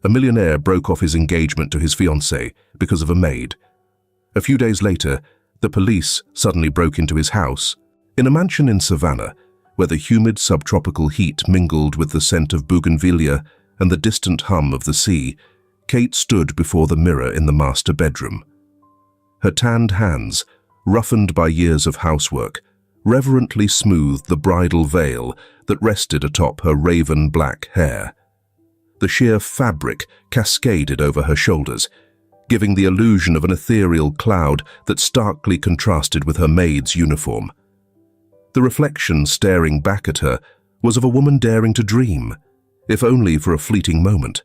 A millionaire broke off his engagement to his fiancée because of a maid. A few days later, the police suddenly broke into his house. In a mansion in Savannah, where the humid subtropical heat mingled with the scent of bougainvillea and the distant hum of the sea, Kate stood before the mirror in the master bedroom. Her tanned hands, roughened by years of housework, reverently smoothed the bridal veil that rested atop her raven-black hair. The sheer fabric cascaded over her shoulders, giving the illusion of an ethereal cloud that starkly contrasted with her maid's uniform. The reflection staring back at her was of a woman daring to dream, if only for a fleeting moment.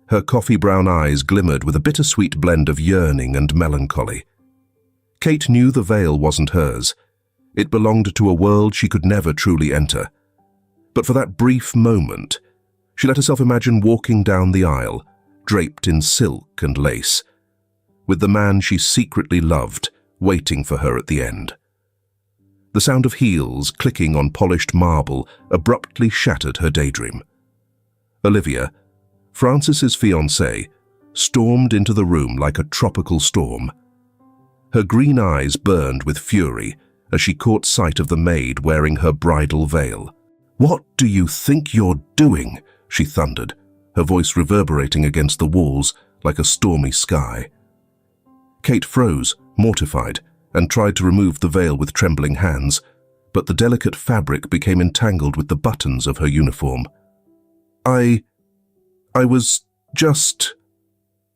Her coffee-brown eyes glimmered with a bittersweet blend of yearning and melancholy. Kate knew the veil wasn't hers. It belonged to a world she could never truly enter. But for that brief moment, she let herself imagine walking down the aisle, draped in silk and lace, with the man she secretly loved waiting for her at the end. The sound of heels clicking on polished marble abruptly shattered her daydream. Olivia, Francis's fiancée, stormed into the room like a tropical storm. Her green eyes burned with fury as she caught sight of the maid wearing her bridal veil. "What do you think you're doing?" she thundered, her voice reverberating against the walls like a stormy sky. Kate froze, mortified, and tried to remove the veil with trembling hands, but the delicate fabric became entangled with the buttons of her uniform. I was just,"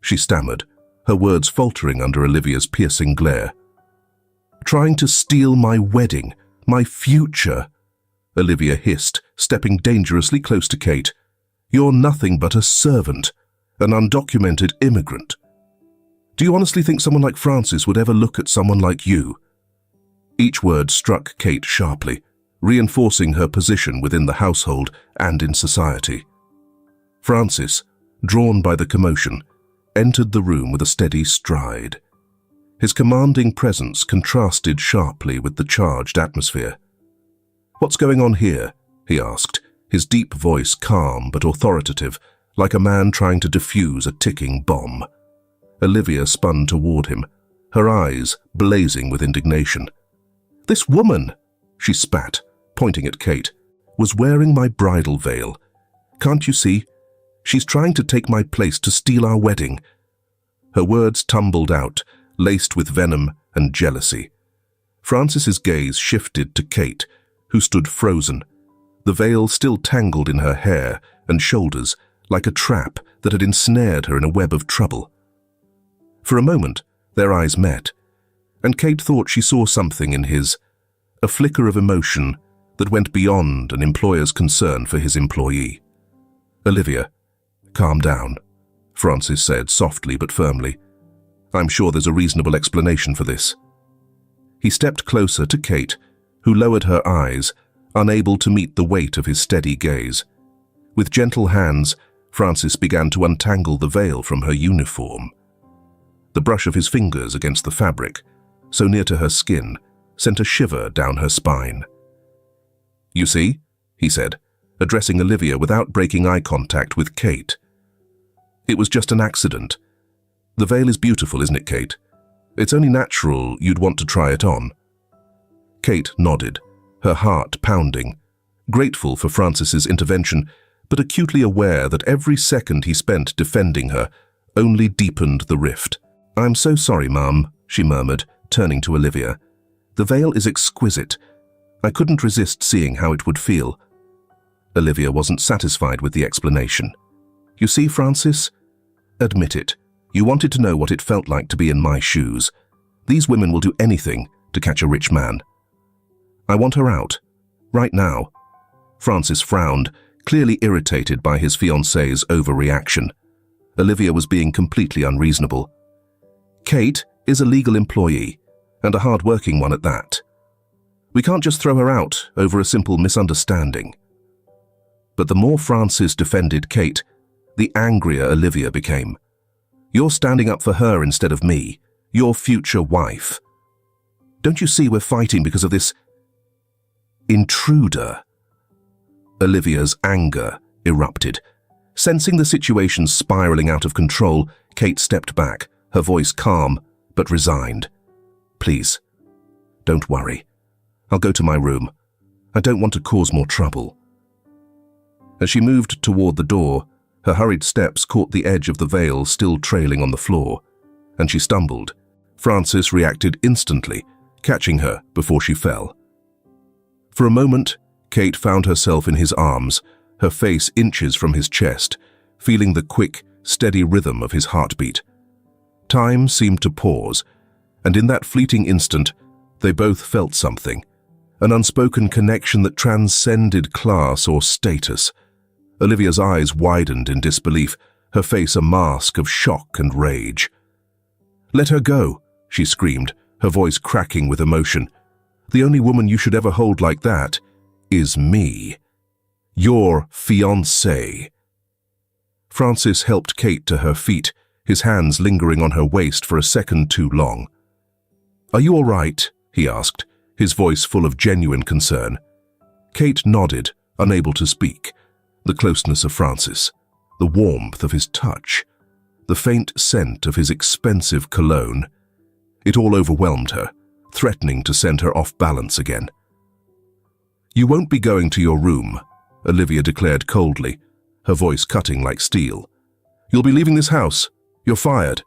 she stammered, her words faltering under Olivia's piercing glare. "Trying to steal my wedding, my future," Olivia hissed, stepping dangerously close to Kate. "You're nothing but a servant, an undocumented immigrant. Do you honestly think someone like Francis would ever look at someone like you?" Each word struck Kate sharply, reinforcing her position within the household and in society. Francis, drawn by the commotion, entered the room with a steady stride. His commanding presence contrasted sharply with the charged atmosphere. "What's going on here?" he asked, his deep voice calm but authoritative, like a man trying to defuse a ticking bomb. Olivia spun toward him, her eyes blazing with indignation. "This woman," she spat, pointing at Kate, "was wearing my bridal veil. Can't you see? She's trying to take my place to steal our wedding." Her words tumbled out, laced with venom and jealousy. Francis's gaze shifted to Kate, who stood frozen, the veil still tangled in her hair and shoulders like a trap that had ensnared her in a web of trouble. For a moment, their eyes met, and Kate thought she saw something in his, a flicker of emotion that went beyond an employer's concern for his employee. "Olivia, calm down," Francis said softly but firmly. "I'm sure there's a reasonable explanation for this." He stepped closer to Kate, who lowered her eyes, unable to meet the weight of his steady gaze. With gentle hands, Francis began to untangle the veil from her uniform. The brush of his fingers against the fabric, so near to her skin, sent a shiver down her spine. "You see," he said, addressing Olivia without breaking eye contact with Kate. "It was just an accident. The veil is beautiful, isn't it, Kate? It's only natural you'd want to try it on." Kate nodded, her heart pounding, grateful for Francis's intervention, but acutely aware that every second he spent defending her only deepened the rift. "I'm so sorry, Mum," she murmured, turning to Olivia. "The veil is exquisite. I couldn't resist seeing how it would feel." Olivia wasn't satisfied with the explanation. "You see, Francis? Admit it. You wanted to know what it felt like to be in my shoes. These women will do anything to catch a rich man. I want her out. Right now." Francis frowned, clearly irritated by his fiancée's overreaction. Olivia was being completely unreasonable. "Kate is a legal employee, and a hard-working one at that. We can't just throw her out over a simple misunderstanding." But the more Francis defended Kate, the angrier Olivia became. "You're standing up for her instead of me, your future wife. Don't you see we're fighting because of this intruder?" Olivia's anger erupted. Sensing the situation spiraling out of control, Kate stepped back, her voice calm but resigned. "Please, don't worry. I'll go to my room. I don't want to cause more trouble." As she moved toward the door, her hurried steps caught the edge of the veil still trailing on the floor, and she stumbled. Francis reacted instantly, catching her before she fell. For a moment, Kate found herself in his arms, her face inches from his chest, feeling the quick, steady rhythm of his heartbeat. Time seemed to pause, and in that fleeting instant, they both felt something, an unspoken connection that transcended class or status. Olivia's eyes widened in disbelief, her face a mask of shock and rage. "Let her go," she screamed, her voice cracking with emotion. "The only woman you should ever hold like that is me. Your fiancée." Francis helped Kate to her feet, his hands lingering on her waist for a second too long. "Are you all right?" he asked, his voice full of genuine concern. Kate nodded, unable to speak. The closeness of Francis, the warmth of his touch, the faint scent of his expensive cologne. It all overwhelmed her, threatening to send her off balance again. "You won't be going to your room," Olivia declared coldly, her voice cutting like steel. "You'll be leaving this house. You're fired."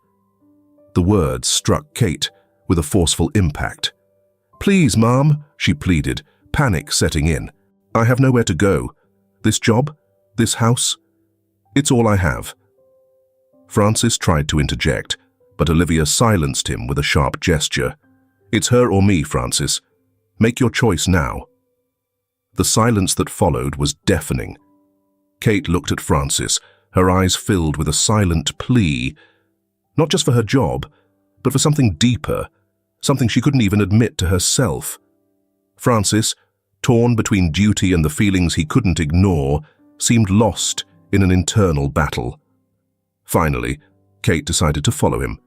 The words struck Kate with a forceful impact. "Please, Mom," she pleaded, panic setting in. "I have nowhere to go. This job, this house, it's all I have." Francis tried to interject, but Olivia silenced him with a sharp gesture. "It's her or me, Francis. Make your choice now." The silence that followed was deafening. Kate looked at Francis, her eyes filled with a silent plea, not just for her job, but for something deeper, something she couldn't even admit to herself. Francis, torn between duty and the feelings he couldn't ignore, seemed lost in an internal battle. Finally, Kate decided to follow him.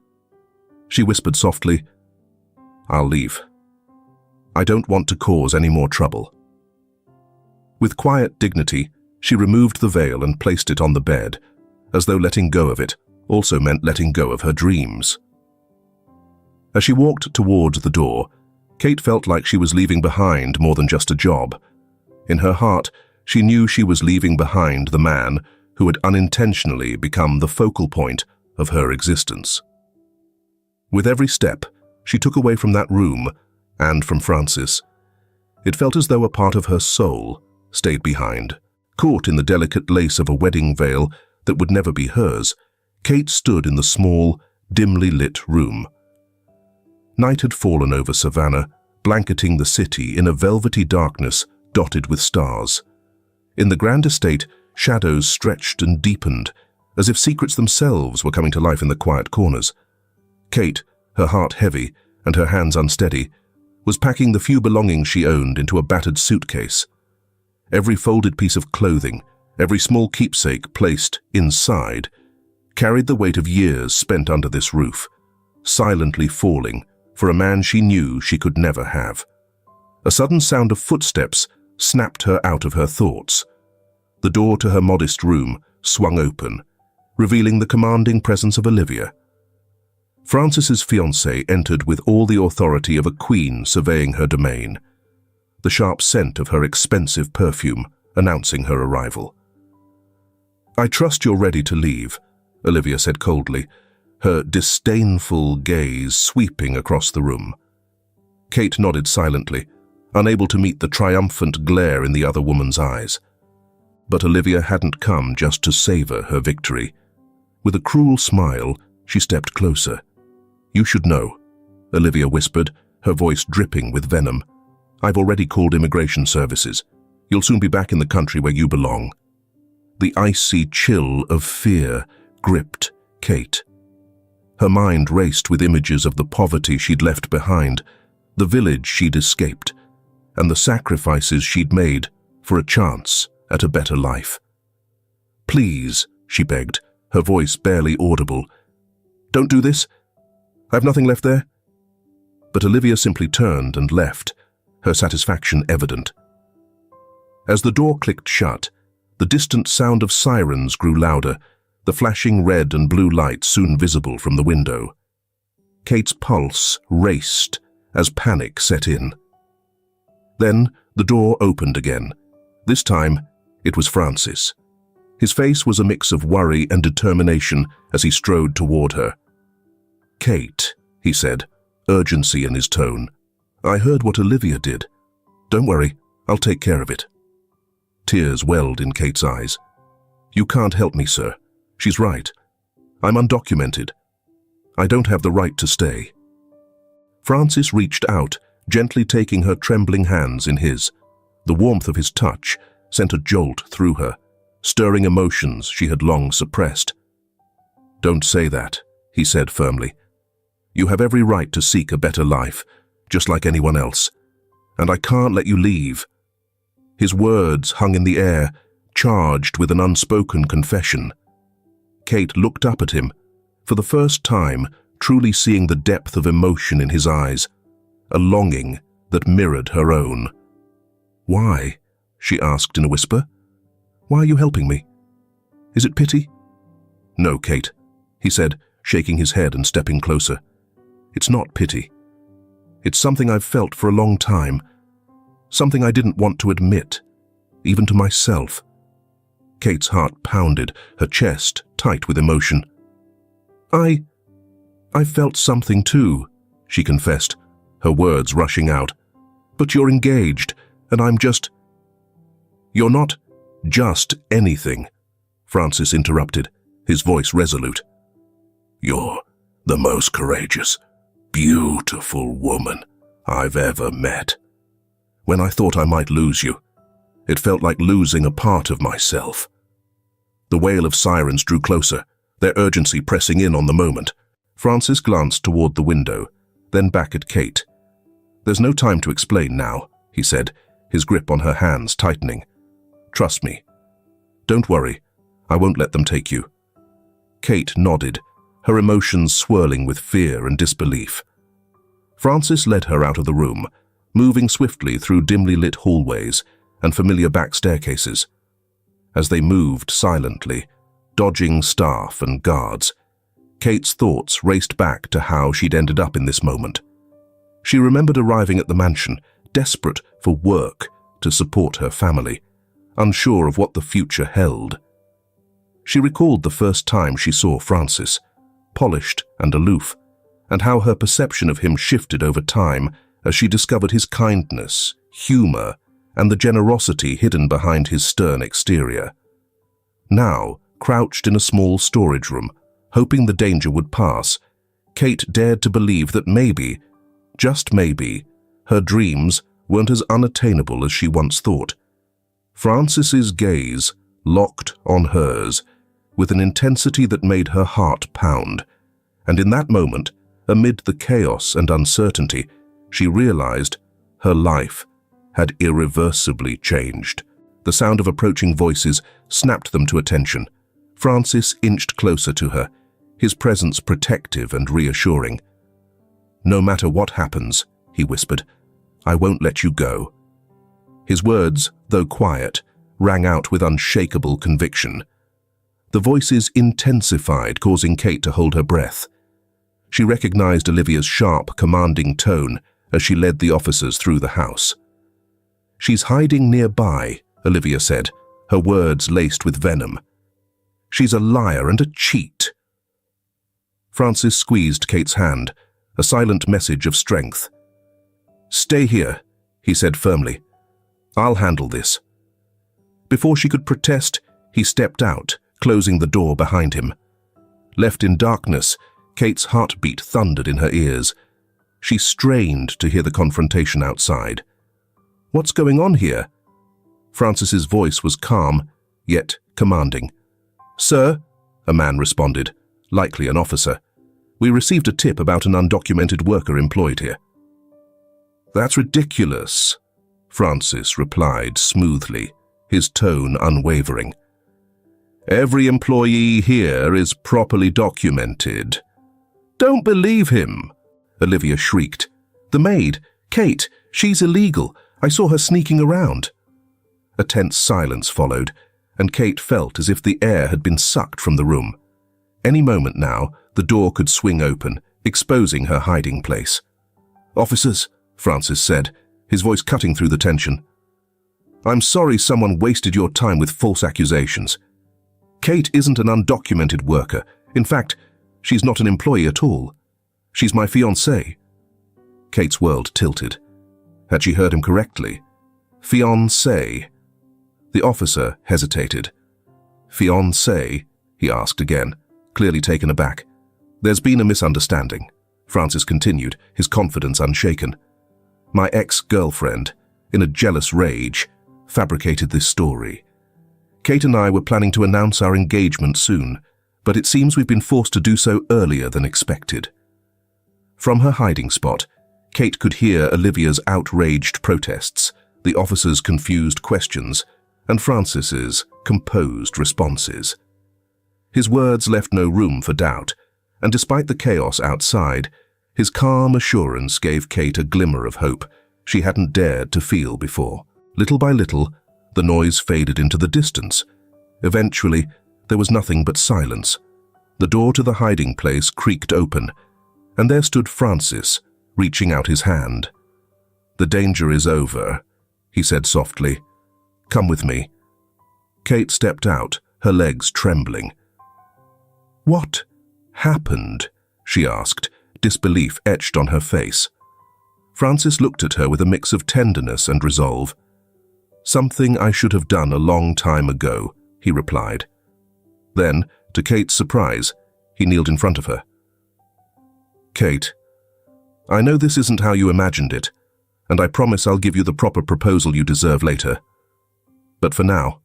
She whispered softly, "I'll leave. I don't want to cause any more trouble." With quiet dignity, she removed the veil and placed it on the bed, as though letting go of it also meant letting go of her dreams. As she walked towards the door, Kate felt like she was leaving behind more than just a job. In her heart, she knew she was leaving behind the man who had unintentionally become the focal point of her existence. With every step she took away from that room and from Francis, it felt as though a part of her soul stayed behind. Caught in the delicate lace of a wedding veil that would never be hers, Kate stood in the small, dimly lit room. Night had fallen over Savannah, blanketing the city in a velvety darkness dotted with stars. In the grand estate, shadows stretched and deepened, as if secrets themselves were coming to life in the quiet corners. Kate, her heart heavy and her hands unsteady, was packing the few belongings she owned into a battered suitcase. Every folded piece of clothing, every small keepsake placed inside, carried the weight of years spent under this roof, silently falling for a man she knew she could never have. A sudden sound of footsteps snapped her out of her thoughts. The door to her modest room swung open, revealing the commanding presence of Olivia. Francis's fiancée entered with all the authority of a queen surveying her domain, the sharp scent of her expensive perfume announcing her arrival. "I trust you're ready to leave," Olivia said coldly, her disdainful gaze sweeping across the room. Kate nodded silently, unable to meet the triumphant glare in the other woman's eyes. But Olivia hadn't come just to savor her victory. With a cruel smile, she stepped closer. "You should know," Olivia whispered, her voice dripping with venom. "I've already called immigration services. You'll soon be back in the country where you belong." The icy chill of fear gripped Kate. Her mind raced with images of the poverty she'd left behind, the village she'd escaped, and the sacrifices she'd made for a chance at a better life. "Please," she begged, her voice barely audible. "Don't do this. I've nothing left there." But Olivia simply turned and left, her satisfaction evident. As the door clicked shut, The distant sound of sirens grew louder, the flashing red and blue light soon visible from the window. Kate's pulse raced as panic set in. Then the door opened again. This time, it was Francis. His face was a mix of worry and determination as he strode toward her. "Kate," he said, urgency in his tone. "I heard what Olivia did. Don't worry, I'll take care of it." Tears welled in Kate's eyes. "You can't help me, sir. She's right. I'm undocumented. I don't have the right to stay." Francis reached out, gently taking her trembling hands in his. The warmth of his touch sent a jolt through her, stirring emotions she had long suppressed. "Don't say that," he said firmly. "You have every right to seek a better life, just like anyone else. And I can't let you leave." His words hung in the air, charged with an unspoken confession. Kate looked up at him, for the first time truly seeing the depth of emotion in his eyes, a longing that mirrored her own. "Why?" she asked in a whisper. "Why are you helping me? Is it pity?" "No, Kate," he said, shaking his head and stepping closer. "It's not pity. It's something I've felt for a long time, something I didn't want to admit, even to myself." Kate's heart pounded, her chest tight with emotion. I felt something too," she confessed, her words rushing out. "But you're engaged, and I'm just—" "You're not just anything," Francis interrupted, his voice resolute. "You're the most courageous, beautiful woman I've ever met. When I thought I might lose you, it felt like losing a part of myself." The wail of sirens drew closer, their urgency pressing in on the moment. Francis glanced toward the window, then back at Kate. "There's no time to explain now," he said, his grip on her hands tightening. "Trust me. Don't worry, I won't let them take you." Kate nodded, her emotions swirling with fear and disbelief. Francis led her out of the room, moving swiftly through dimly lit hallways and familiar back staircases. As they moved silently, dodging staff and guards, Kate's thoughts raced back to how she'd ended up in this moment. She remembered arriving at the mansion, desperate for work to support her family, unsure of what the future held. She recalled the first time she saw Francis, polished and aloof, and how her perception of him shifted over time as she discovered his kindness, humor, and the generosity hidden behind his stern exterior. Now, crouched in a small storage room, hoping the danger would pass, Kate dared to believe that maybe, just maybe, her dreams weren't as unattainable as she once thought. Francis's gaze locked on hers with an intensity that made her heart pound, and in that moment, amid the chaos and uncertainty, she realized her life had irreversibly changed. The sound of approaching voices snapped them to attention. Francis inched closer to her, his presence protective and reassuring. "No matter what happens," he whispered, "I won't let you go." His words, though quiet, rang out with unshakable conviction. The voices intensified, causing Kate to hold her breath. She recognized Olivia's sharp, commanding tone as she led the officers through the house. "She's hiding nearby," Olivia said, her words laced with venom. "She's a liar and a cheat." Francis squeezed Kate's hand, a silent message of strength. "Stay here," he said firmly. "I'll handle this." Before she could protest, he stepped out, closing the door behind him. Left in darkness, Kate's heartbeat thundered in her ears. She strained to hear the confrontation outside. "What's going on here?" Francis's voice was calm, yet commanding. "Sir," a man responded, likely an officer, "we received a tip about an undocumented worker employed here." "That's ridiculous," Francis replied smoothly, his tone unwavering. "Every employee here is properly documented." "Don't believe him," Olivia shrieked. "The maid, Kate, she's illegal. I saw her sneaking around." A tense silence followed, and Kate felt as if the air had been sucked from the room. Any moment now, the door could swing open, exposing her hiding place. "Officers," Francis said, his voice cutting through the tension. "I'm sorry someone wasted your time with false accusations. Kate isn't an undocumented worker. In fact, she's not an employee at all. She's my fiancée." Kate's world tilted. Had she heard him correctly? Fiancée. The officer hesitated. "Fiancée?" he asked again, clearly taken aback. "There's been a misunderstanding," Francis continued, his confidence unshaken. "My ex-girlfriend, in a jealous rage, fabricated this story. Kate and I were planning to announce our engagement soon, but it seems we've been forced to do so earlier than expected." From her hiding spot, Kate could hear Olivia's outraged protests, the officer's confused questions, and Francis's composed responses. His words left no room for doubt, and despite the chaos outside, his calm assurance gave Kate a glimmer of hope she hadn't dared to feel before. Little by little, the noise faded into the distance. Eventually, there was nothing but silence. The door to the hiding place creaked open, and there stood Francis, reaching out his hand. "The danger is over," he said softly. "Come with me." Kate stepped out, her legs trembling. "What happened?" she asked, disbelief etched on her face. Francis looked at her with a mix of tenderness and resolve. "Something I should have done a long time ago," he replied. Then, to Kate's surprise, he kneeled in front of her. "Kate, I know this isn't how you imagined it, and I promise I'll give you the proper proposal you deserve later. But for now,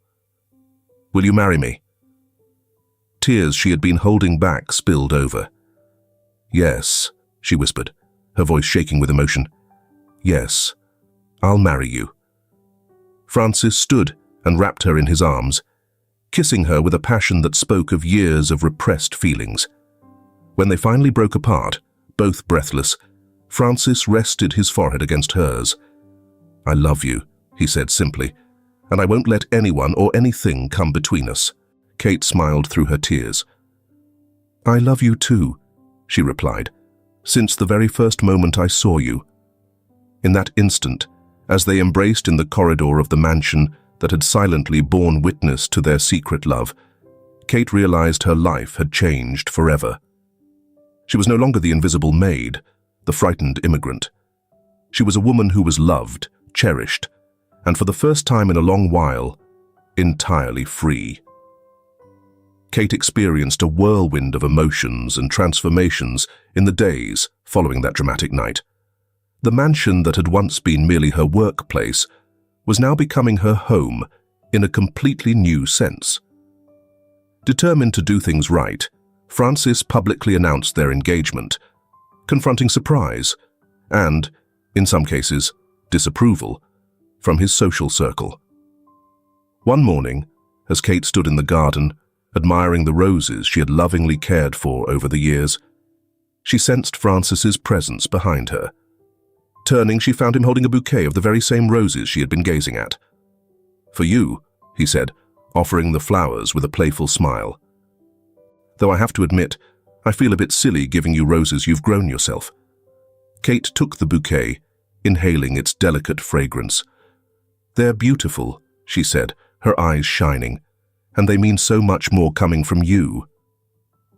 will you marry me?" Tears she had been holding back spilled over. "Yes," she whispered, her voice shaking with emotion. "Yes, I'll marry you." Francis stood and wrapped her in his arms, kissing her with a passion that spoke of years of repressed feelings. When they finally broke apart, both breathless, Francis rested his forehead against hers. "I love you," he said simply, "and I won't let anyone or anything come between us." Kate smiled through her tears. "I love you too," she replied, "since the very first moment I saw you." In that instant, as they embraced in the corridor of the mansion that had silently borne witness to their secret love, Kate realized her life had changed forever. She was no longer the invisible maid, the frightened immigrant. She was a woman who was loved, cherished, and for the first time in a long while, entirely free. Kate experienced a whirlwind of emotions and transformations in the days following that dramatic night. The mansion that had once been merely her workplace was now becoming her home in a completely new sense. Determined to do things right, Francis publicly announced their engagement, confronting surprise and, in some cases, disapproval from his social circle. One morning, as Kate stood in the garden, admiring the roses she had lovingly cared for over the years, she sensed Francis's presence behind her. Turning, she found him holding a bouquet of the very same roses she had been gazing at. "For you," he said, offering the flowers with a playful smile. "Though I have to admit, I feel a bit silly giving you roses you've grown yourself." Kate took the bouquet, inhaling its delicate fragrance. "They're beautiful," she said, her eyes shining, "and they mean so much more coming from you."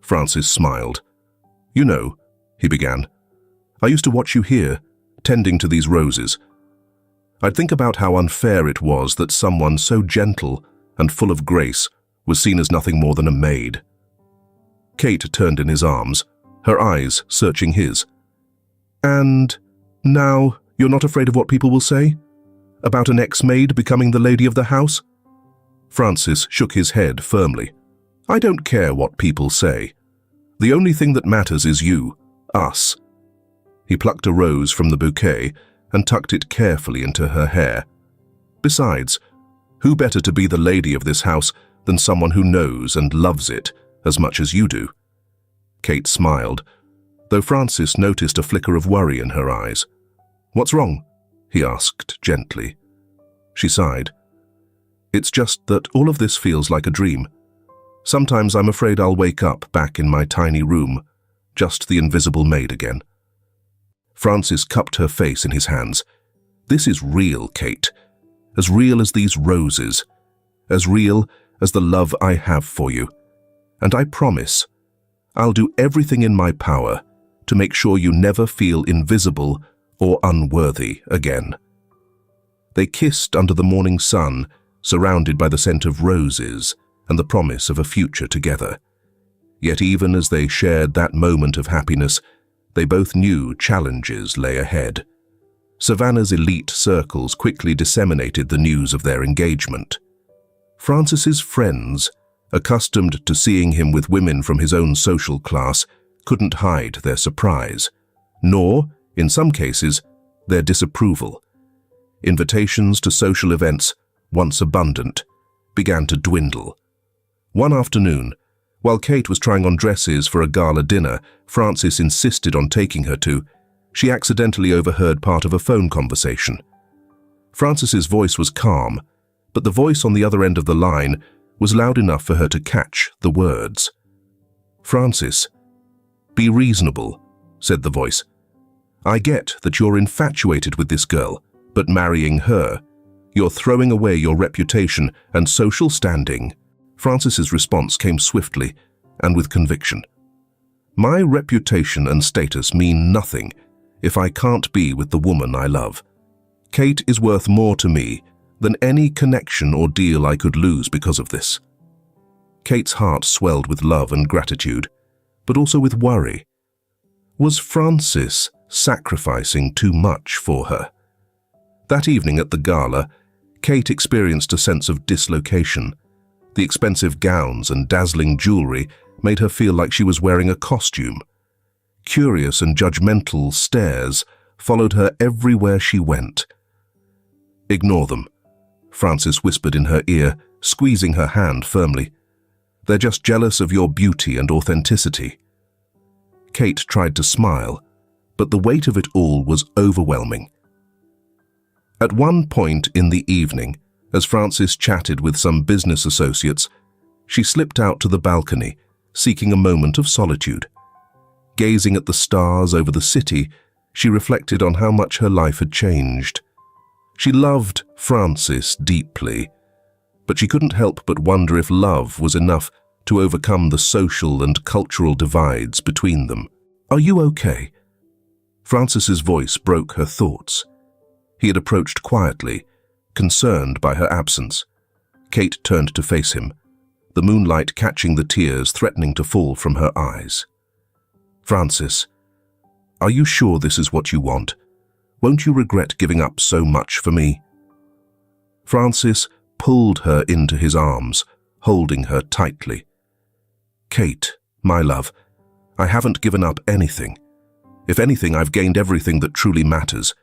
Francis smiled. "You know," he began, "I used to watch you here, tending to these roses. I'd think about how unfair it was that someone so gentle and full of grace was seen as nothing more than a maid." Kate turned in his arms, her eyes searching his. "And now you're not afraid of what people will say? About an ex-maid becoming the lady of the house?" Francis shook his head firmly. "I don't care what people say. The only thing that matters is you, us." He plucked a rose from the bouquet and tucked it carefully into her hair. "Besides, who better to be the lady of this house than someone who knows and loves it as much as you do?" Kate smiled, though Francis noticed a flicker of worry in her eyes. "What's wrong?" he asked gently. She sighed. It's just that all of this feels like a dream. Sometimes I'm afraid I'll wake up back in my tiny room, just the invisible maid again." Francis cupped her face in his hands. "This is real, Kate. As real as these roses. As real as the love I have for you. And I promise, I'll do everything in my power to make sure you never feel invisible or unworthy again." They kissed under the morning sun, surrounded by the scent of roses and the promise of a future together. Yet even as they shared that moment of happiness, they both knew challenges lay ahead. Savannah's elite circles quickly disseminated the news of their engagement. Francis's friends, accustomed to seeing him with women from his own social class, couldn't hide their surprise, nor, in some cases, their disapproval. Invitations to social events, once abundant, began to dwindle. One afternoon, while Kate was trying on dresses for a gala dinner Francis insisted on taking her to, she accidentally overheard part of a phone conversation. Francis's voice was calm, but the voice on the other end of the line was loud enough for her to catch the words. "Francis, be reasonable," said the voice. "I get that you're infatuated with this girl, but marrying her, you're throwing away your reputation and social standing." Francis's response came swiftly and with conviction. "My reputation and status mean nothing if I can't be with the woman I love. Kate is worth more to me than any connection or deal I could lose because of this." Kate's heart swelled with love and gratitude, but also with worry. Was Francis sacrificing too much for her? That evening at the gala, Kate experienced a sense of dislocation. The expensive gowns and dazzling jewelry made her feel like she was wearing a costume. Curious and judgmental stares followed her everywhere she went. "Ignore them," Francis whispered in her ear, squeezing her hand firmly. "They're just jealous of your beauty and authenticity." Kate tried to smile, but the weight of it all was overwhelming. At one point in the evening, as Francis chatted with some business associates, she slipped out to the balcony, seeking a moment of solitude. Gazing at the stars over the city, she reflected on how much her life had changed. She loved Francis deeply, but she couldn't help but wonder if love was enough to overcome the social and cultural divides between them. "Are you okay?" Francis's voice broke her thoughts. He had approached quietly, concerned by her absence. Kate turned to face him, the moonlight catching the tears threatening to fall from her eyes. "Francis, are you sure this is what you want? Won't you regret giving up so much for me?" Francis pulled her into his arms, holding her tightly. "Kate, my love, I haven't given up anything. If anything, I've gained everything that truly matters.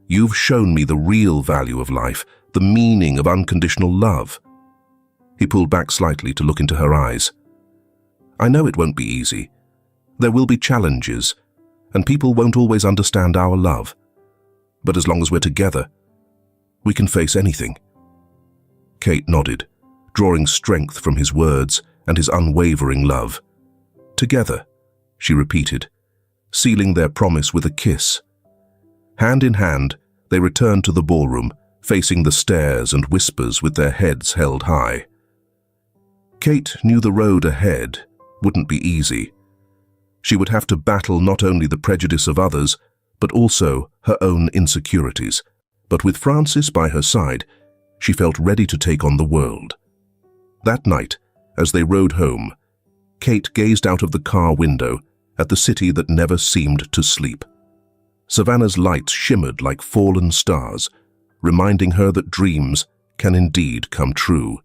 You've shown me the real value of life, the meaning of unconditional love." He pulled back slightly to look into her eyes. "I know it won't be easy. There will be challenges, and people won't always understand our love. But as long as we're together, we can face anything." Kate nodded, drawing strength from his words and his unwavering love. "Together," she repeated, sealing their promise with a kiss. Hand in hand, they returned to the ballroom, facing the stares and whispers with their heads held high. Kate knew the road ahead wouldn't be easy. She would have to battle not only the prejudice of others, but also her own insecurities. But with Francis by her side, she felt ready to take on the world. That night, as they rode home, Kate gazed out of the car window at the city that never seemed to sleep. Savannah's lights shimmered like fallen stars, reminding her that dreams can indeed come true.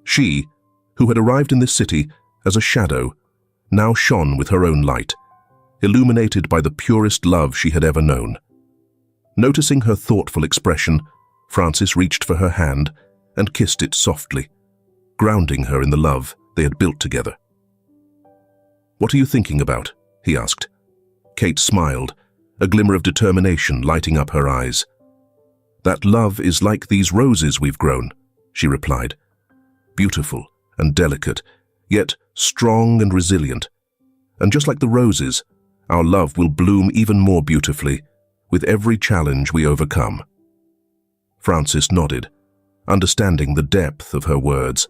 She, who had arrived in this city as a shadow, now shone with her own light, illuminated by the purest love she had ever known. Noticing her thoughtful expression, Francis reached for her hand and kissed it softly, grounding her in the love they had built together. "What are you thinking about?" he asked. Kate smiled, a glimmer of determination lighting up her eyes. "That love is like these roses we've grown," she replied. Beautiful and delicate, yet strong and resilient. And just like the roses, our love will bloom even more beautifully with every challenge we overcome. Francis nodded, understanding the depth of her words.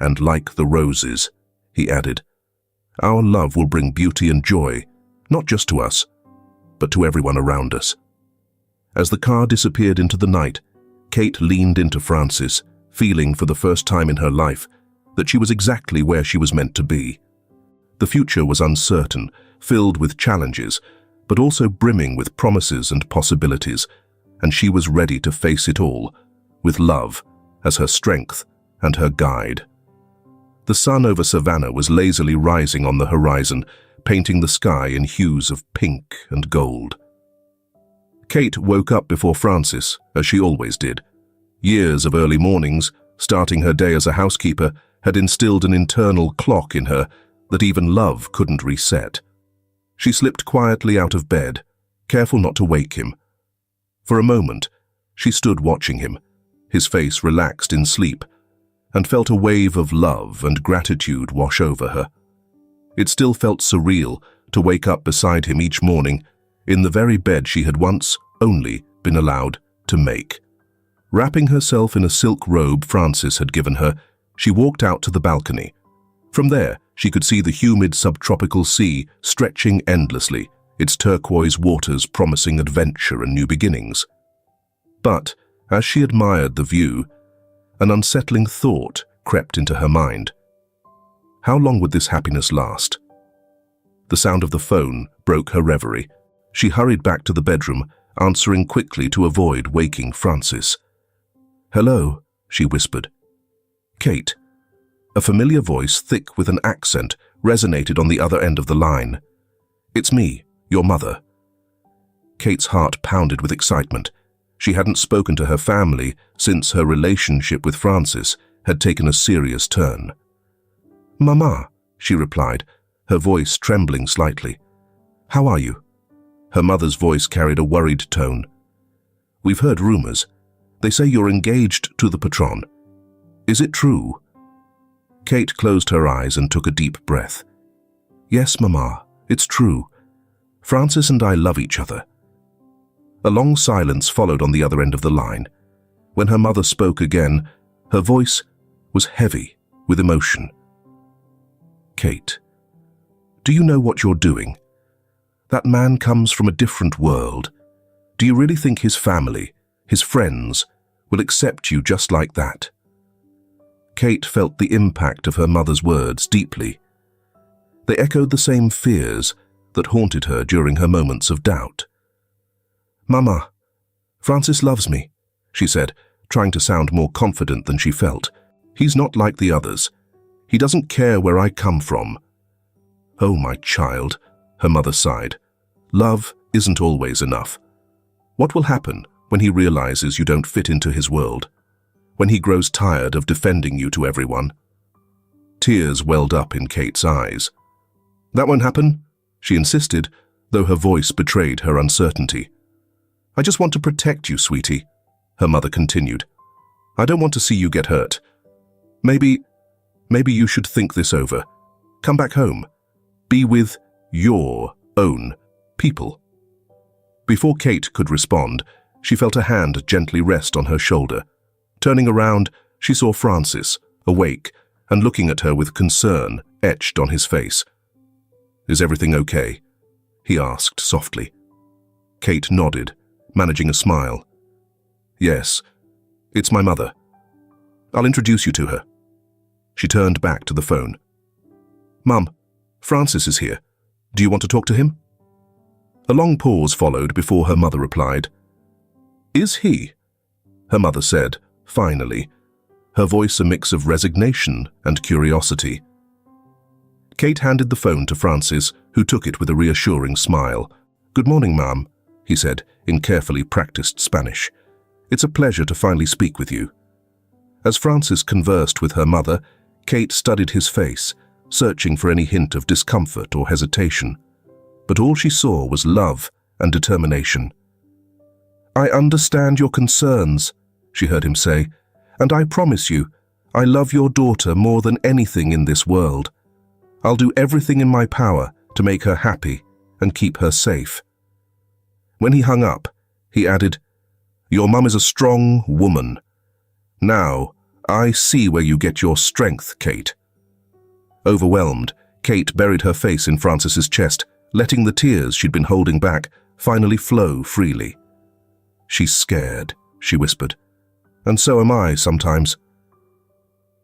And like the roses, he added, our love will bring beauty and joy, not just to us, but to everyone around us. As the car disappeared into the night, Kate leaned into Francis, feeling for the first time in her life that she was exactly where she was meant to be. The future was uncertain, filled with challenges, but also brimming with promises and possibilities, and she was ready to face it all, with love as her strength and her guide. The sun over Savannah was lazily rising on the horizon, painting the sky in hues of pink and gold. Kate woke up before Francis, as she always did. Years of early mornings, starting her day as a housekeeper, had instilled an internal clock in her that even love couldn't reset. She slipped quietly out of bed, careful not to wake him. For a moment, she stood watching him, his face relaxed in sleep, and felt a wave of love and gratitude wash over her. It still felt surreal to wake up beside him each morning in the very bed she had once only been allowed to make. Wrapping herself in a silk robe Francis had given her, she walked out to the balcony. From there, she could see the humid subtropical sea stretching endlessly, its turquoise waters promising adventure and new beginnings. But, as she admired the view, an unsettling thought crept into her mind. How long would this happiness last? The sound of the phone broke her reverie. She hurried back to the bedroom, answering quickly to avoid waking Francis. "Hello," she whispered. "Kate." A familiar voice, thick with an accent, resonated on the other end of the line. "It's me, your mother." Kate's heart pounded with excitement. She hadn't spoken to her family since her relationship with Francis had taken a serious turn. "Mama," she replied, her voice trembling slightly. "How are you?" Her mother's voice carried a worried tone. "We've heard rumors. They say you're engaged to the patron. Is it true?" Kate closed her eyes and took a deep breath. "Yes, Mama, it's true. Francis and I love each other." A long silence followed on the other end of the line. When her mother spoke again, her voice was heavy with emotion. "Kate, do you know what you're doing? That man comes from a different world. Do you really think his family, his friends, will accept you just like that?" Kate felt the impact of her mother's words deeply. They echoed the same fears that haunted her during her moments of doubt. "Mama, Francis loves me," she said, trying to sound more confident than she felt. "He's not like the others. He doesn't care where I come from." "Oh, my child," her mother sighed. "Love isn't always enough. What will happen when he realizes you don't fit into his world? When he grows tired of defending you to everyone?" Tears welled up in Kate's eyes. "That won't happen," she insisted, though her voice betrayed her uncertainty. "I just want to protect you, sweetie," her mother continued. "I don't want to see you get hurt. Maybe you should think this over. Come back home. Be with your own people." Before Kate could respond, she felt a hand gently rest on her shoulder. Turning around, she saw Francis, awake and looking at her with concern etched on his face. "Is everything okay?" he asked softly. Kate nodded, managing a smile. "Yes, it's my mother. I'll introduce you to her." She turned back to the phone. "Mum, Francis is here. Do you want to talk to him?" A long pause followed before her mother replied. "Is he?" her mother said, finally, her voice a mix of resignation and curiosity. Kate handed the phone to Francis, who took it with a reassuring smile. "Good morning, Ma'am," he said in carefully practiced Spanish. "It's a pleasure to finally speak with you." As Francis conversed with her mother, Kate studied his face, searching for any hint of discomfort or hesitation. But all she saw was love and determination. "I understand your concerns," she heard him say, And I promise you, I love your daughter more than anything in this world. I'll do everything in my power to make her happy and keep her safe." When he hung up, he added, "Your mum is a strong woman. Now, I see where you get your strength, Kate." Overwhelmed, Kate buried her face in Francis's chest, letting the tears she'd been holding back finally flow freely. "She's scared," she whispered, "and so am I sometimes."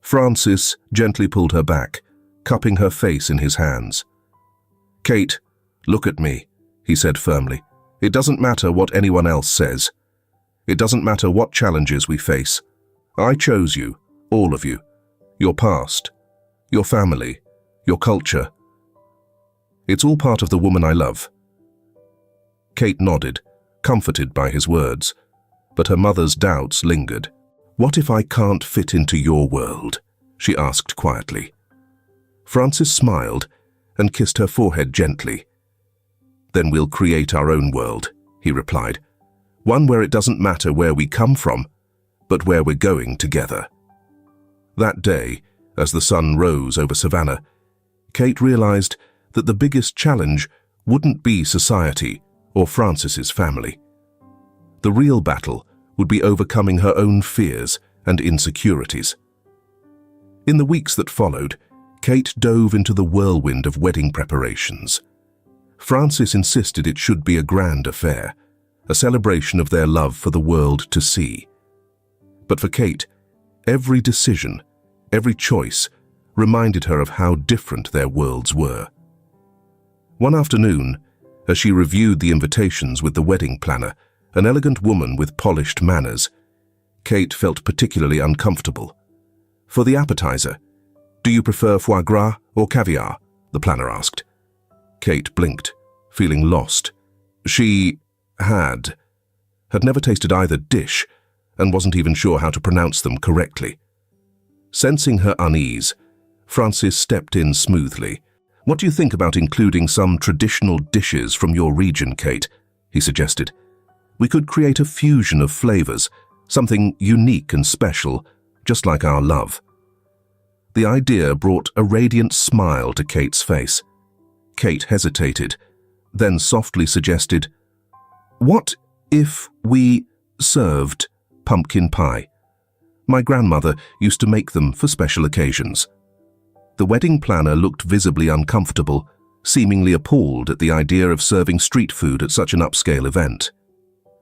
Francis gently pulled her back, cupping her face in his hands. "Kate, look at me," he said firmly. "It doesn't matter what anyone else says. It doesn't matter what challenges we face. I chose you, all of you, your past, your family, your culture. It's all part of the woman I love." Kate nodded, comforted by his words, but her mother's doubts lingered. "What if I can't fit into your world?" she asked quietly. Francis smiled and kissed her forehead gently. "Then we'll create our own world," he replied. "One where it doesn't matter where we come from, but where we're going together." That day, as the sun rose over Savannah, Kate realized that the biggest challenge wouldn't be society or Francis's family. The real battle would be overcoming her own fears and insecurities. In the weeks that followed, Kate dove into the whirlwind of wedding preparations. Francis insisted it should be a grand affair, a celebration of their love for the world to see. But for Kate, every decision, every choice, reminded her of how different their worlds were. One afternoon, as she reviewed the invitations with the wedding planner, an elegant woman with polished manners, Kate felt particularly uncomfortable. For the appetizer, "Do you prefer foie gras or caviar?" the planner asked. Kate blinked, feeling lost. She had never tasted either dish and wasn't even sure how to pronounce them correctly. Sensing her unease, Francis stepped in smoothly. "What do you think about including some traditional dishes from your region, Kate?" he suggested. "We could create a fusion of flavors, something unique and special, just like our love." The idea brought a radiant smile to Kate's face. Kate hesitated, then softly suggested, "What if we served pumpkin pie? My grandmother used to make them for special occasions." The wedding planner looked visibly uncomfortable, seemingly appalled at the idea of serving street food at such an upscale event.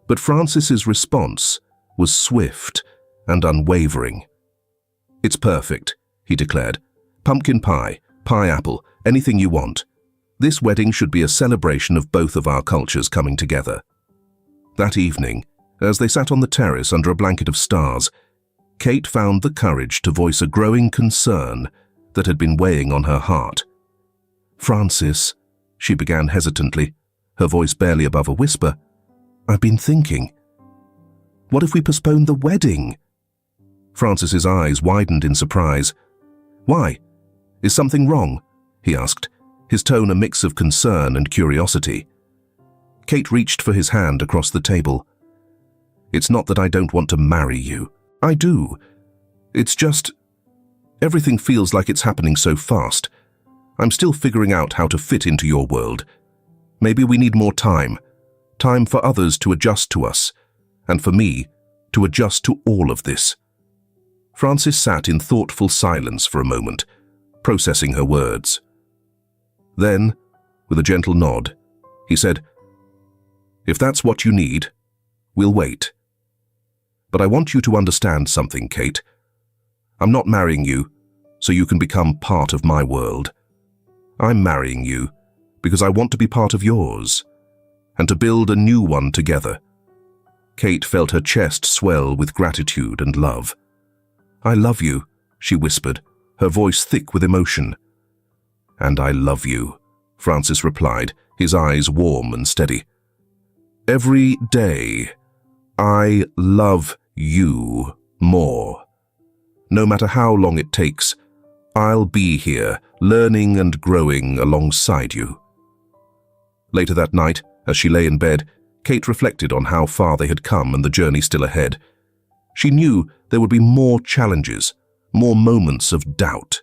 But Francis's response was swift and unwavering. "It's perfect," he declared. "Pumpkin pie, pineapple, anything you want. This wedding should be a celebration of both of our cultures coming together." That evening, as they sat on the terrace under a blanket of stars, Kate found the courage to voice a growing concern that had been weighing on her heart. "Francis," she began hesitantly, her voice barely above a whisper, "I've been thinking. What if we postponed the wedding?" Francis's eyes widened in surprise. "Why? Is something wrong?" he asked, his tone a mix of concern and curiosity. Kate reached for his hand across the table. "It's not that I don't want to marry you. I do. It's just, everything feels like it's happening so fast. I'm still figuring out how to fit into your world. Maybe we need more time. Time for others to adjust to us, and for me to adjust to all of this." Francis sat in thoughtful silence for a moment, processing her words. Then, with a gentle nod, he said, "If that's what you need, we'll wait. But I want you to understand something, Kate. I'm not marrying you so you can become part of my world. I'm marrying you because I want to be part of yours, and to build a new one together." Kate felt her chest swell with gratitude and love. "I love you," she whispered, her voice thick with emotion. "And I love you," Francis replied, his eyes warm and steady. "Every day, I love you more. No matter how long it takes, I'll be here, learning and growing alongside you." Later that night, as she lay in bed, Kate reflected on how far they had come and the journey still ahead. She knew there would be more challenges, more moments of doubt.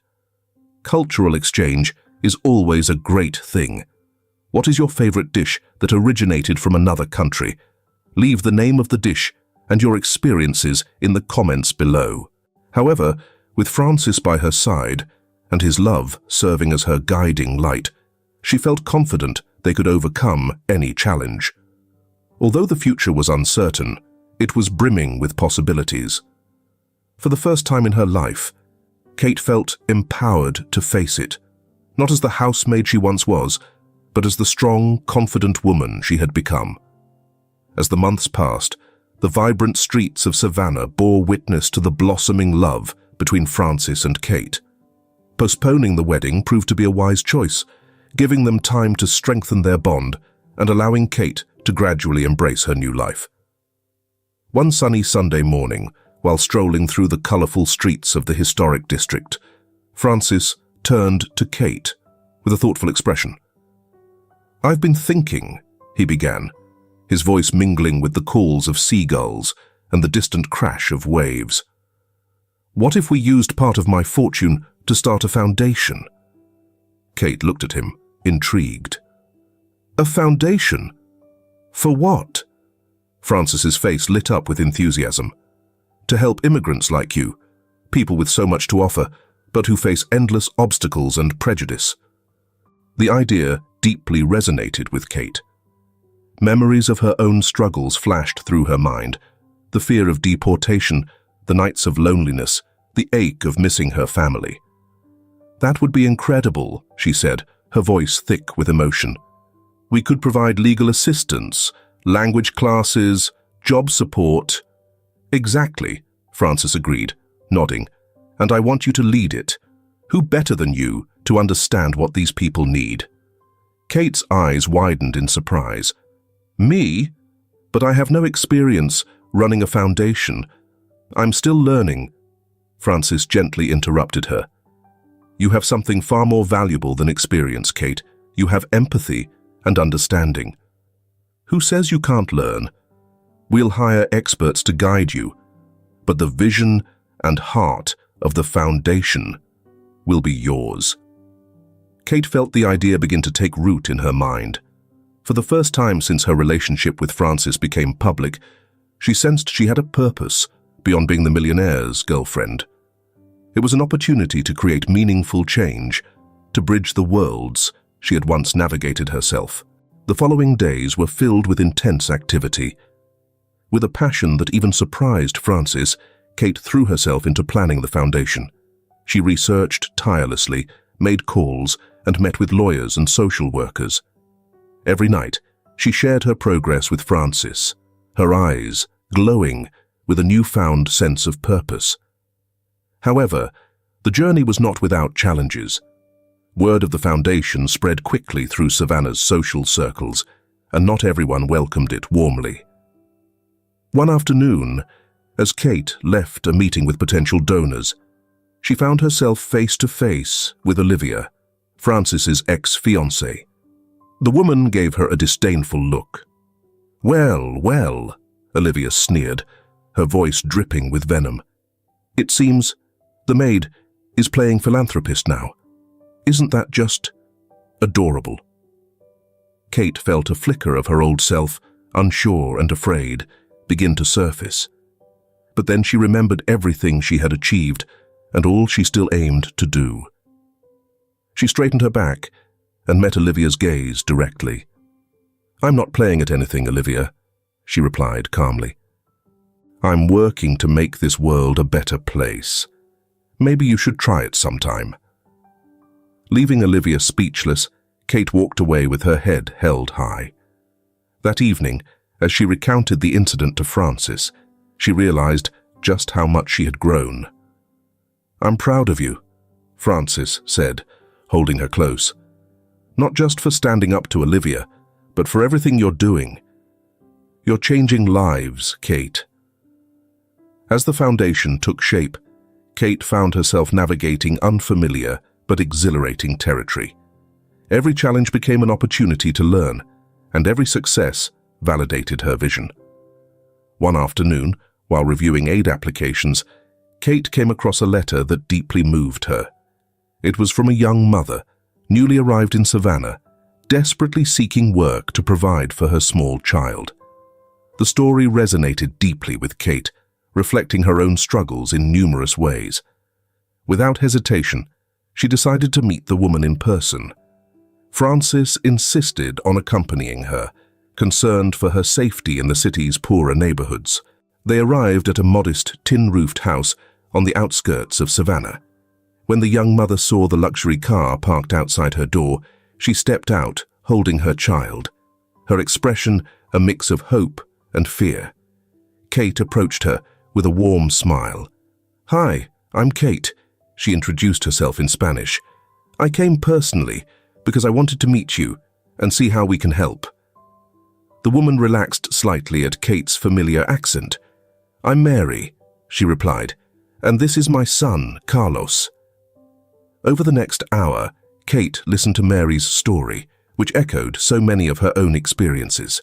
Cultural exchange is always a great thing. What is your favorite dish that originated from another country? Leave the name of the dish and your experiences in the comments below. However, with Francis by her side and his love serving as her guiding light, she felt confident they could overcome any challenge. Although the future was uncertain, it was brimming with possibilities. For the first time in her life, Kate felt empowered to face it, not as the housemaid she once was, but as the strong, confident woman she had become. As the months passed, the vibrant streets of Savannah bore witness to the blossoming love between Francis and Kate. Postponing the wedding proved to be a wise choice, giving them time to strengthen their bond and allowing Kate to gradually embrace her new life. One sunny Sunday morning, while strolling through the colorful streets of the historic district, Francis turned to Kate with a thoughtful expression. "I've been thinking," he began, his voice mingling with the calls of seagulls and the distant crash of waves. "What if we used part of my fortune to start a foundation?" Kate looked at him, intrigued. "A foundation? For what?" Francis's face lit up with enthusiasm. "To help immigrants like you, people with so much to offer, but who face endless obstacles and prejudice." The idea deeply resonated with Kate. Memories of her own struggles flashed through her mind, the fear of deportation, the nights of loneliness, the ache of missing her family. "That would be incredible," she said, her voice thick with emotion. "We could provide legal assistance, language classes, job support." "Exactly," Francis agreed, nodding. "And I want you to lead it. Who better than you to understand what these people need?" Kate's eyes widened in surprise. "Me? But I have no experience running a foundation. I'm still learning." Francis gently interrupted her. "You have something far more valuable than experience, Kate. You have empathy and understanding. Who says you can't learn? We'll hire experts to guide you, but the vision and heart of the foundation will be yours." Kate felt the idea begin to take root in her mind. For the first time since her relationship with Francis became public, she sensed she had a purpose beyond being the millionaire's girlfriend. It was an opportunity to create meaningful change, to bridge the worlds she had once navigated herself. The following days were filled with intense activity. With a passion that even surprised Francis, Kate threw herself into planning the foundation. She researched tirelessly, made calls, and met with lawyers and social workers. Every night, she shared her progress with Francis, her eyes glowing with a newfound sense of purpose. However, the journey was not without challenges. Word of the foundation spread quickly through Savannah's social circles, and not everyone welcomed it warmly. One afternoon, as Kate left a meeting with potential donors, she found herself face to face with Olivia, Francis's ex-fiancée. The woman gave her a disdainful look. "Well, well," Olivia sneered, her voice dripping with venom. "It seems the maid is playing philanthropist now. Isn't that just adorable?" Kate felt a flicker of her old self, unsure and afraid, begin to surface. But then she remembered everything she had achieved and all she still aimed to do. She straightened her back and met Olivia's gaze directly. "I'm not playing at anything, Olivia," she replied calmly. "I'm working to make this world a better place. Maybe you should try it sometime." Leaving Olivia speechless, Kate walked away with her head held high. That evening, as she recounted the incident to Francis, she realized just how much she had grown. "I'm proud of you," Francis said, holding her close. "Not just for standing up to Olivia, but for everything you're doing. You're changing lives, Kate." As the foundation took shape, Kate found herself navigating unfamiliar but exhilarating territory. Every challenge became an opportunity to learn, and every success validated her vision. One afternoon, While reviewing aid applications, Kate came across a letter that deeply moved her. It was from a young mother, newly arrived in Savannah, desperately seeking work to provide for her small child. The story resonated deeply with Kate, reflecting her own struggles in numerous ways. Without hesitation, she decided to meet the woman in person. Frances insisted on accompanying her, concerned for her safety in the city's poorer neighborhoods. They arrived at a modest tin-roofed house on the outskirts of Savannah. When the young mother saw the luxury car parked outside her door, she stepped out, holding her child, her expression a mix of hope and fear. Kate approached her with a warm smile. "Hi, I'm Kate," she introduced herself in Spanish. "I came personally because I wanted to meet you and see how we can help." The woman relaxed slightly at Kate's familiar accent. "I'm Mary," she replied, "and this is my son, Carlos." Over the next hour, Kate listened to Mary's story, which echoed so many of her own experiences.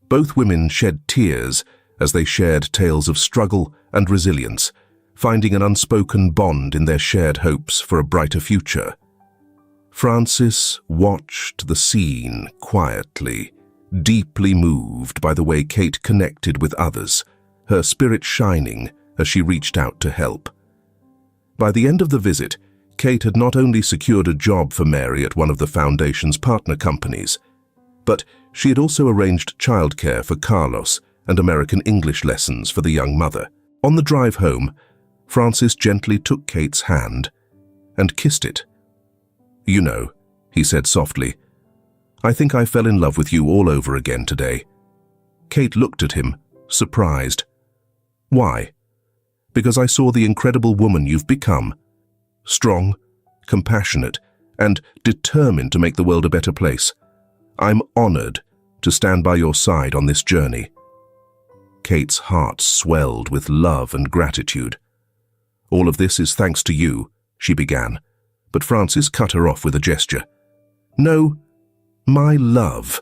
Both women shed tears as they shared tales of struggle and resilience, finding an unspoken bond in their shared hopes for a brighter future. Frances watched the scene quietly, deeply moved by the way Kate connected with others, her spirit shining as she reached out to help. By the end of the visit, Kate had not only secured a job for Mary at one of the Foundation's partner companies, but she had also arranged childcare for Carlos and American English lessons for the young mother. On the drive home, Frances gently took Kate's hand and kissed it. "You know," he said softly, "I think I fell in love with you all over again today." Kate looked at him, surprised. "Why?" "Because I saw the incredible woman you've become. Strong, compassionate, and determined to make the world a better place. I'm honored to stand by your side on this journey." Kate's heart swelled with love and gratitude. "All of this is thanks to you," she began, but Frances cut her off with a gesture. "No, my love.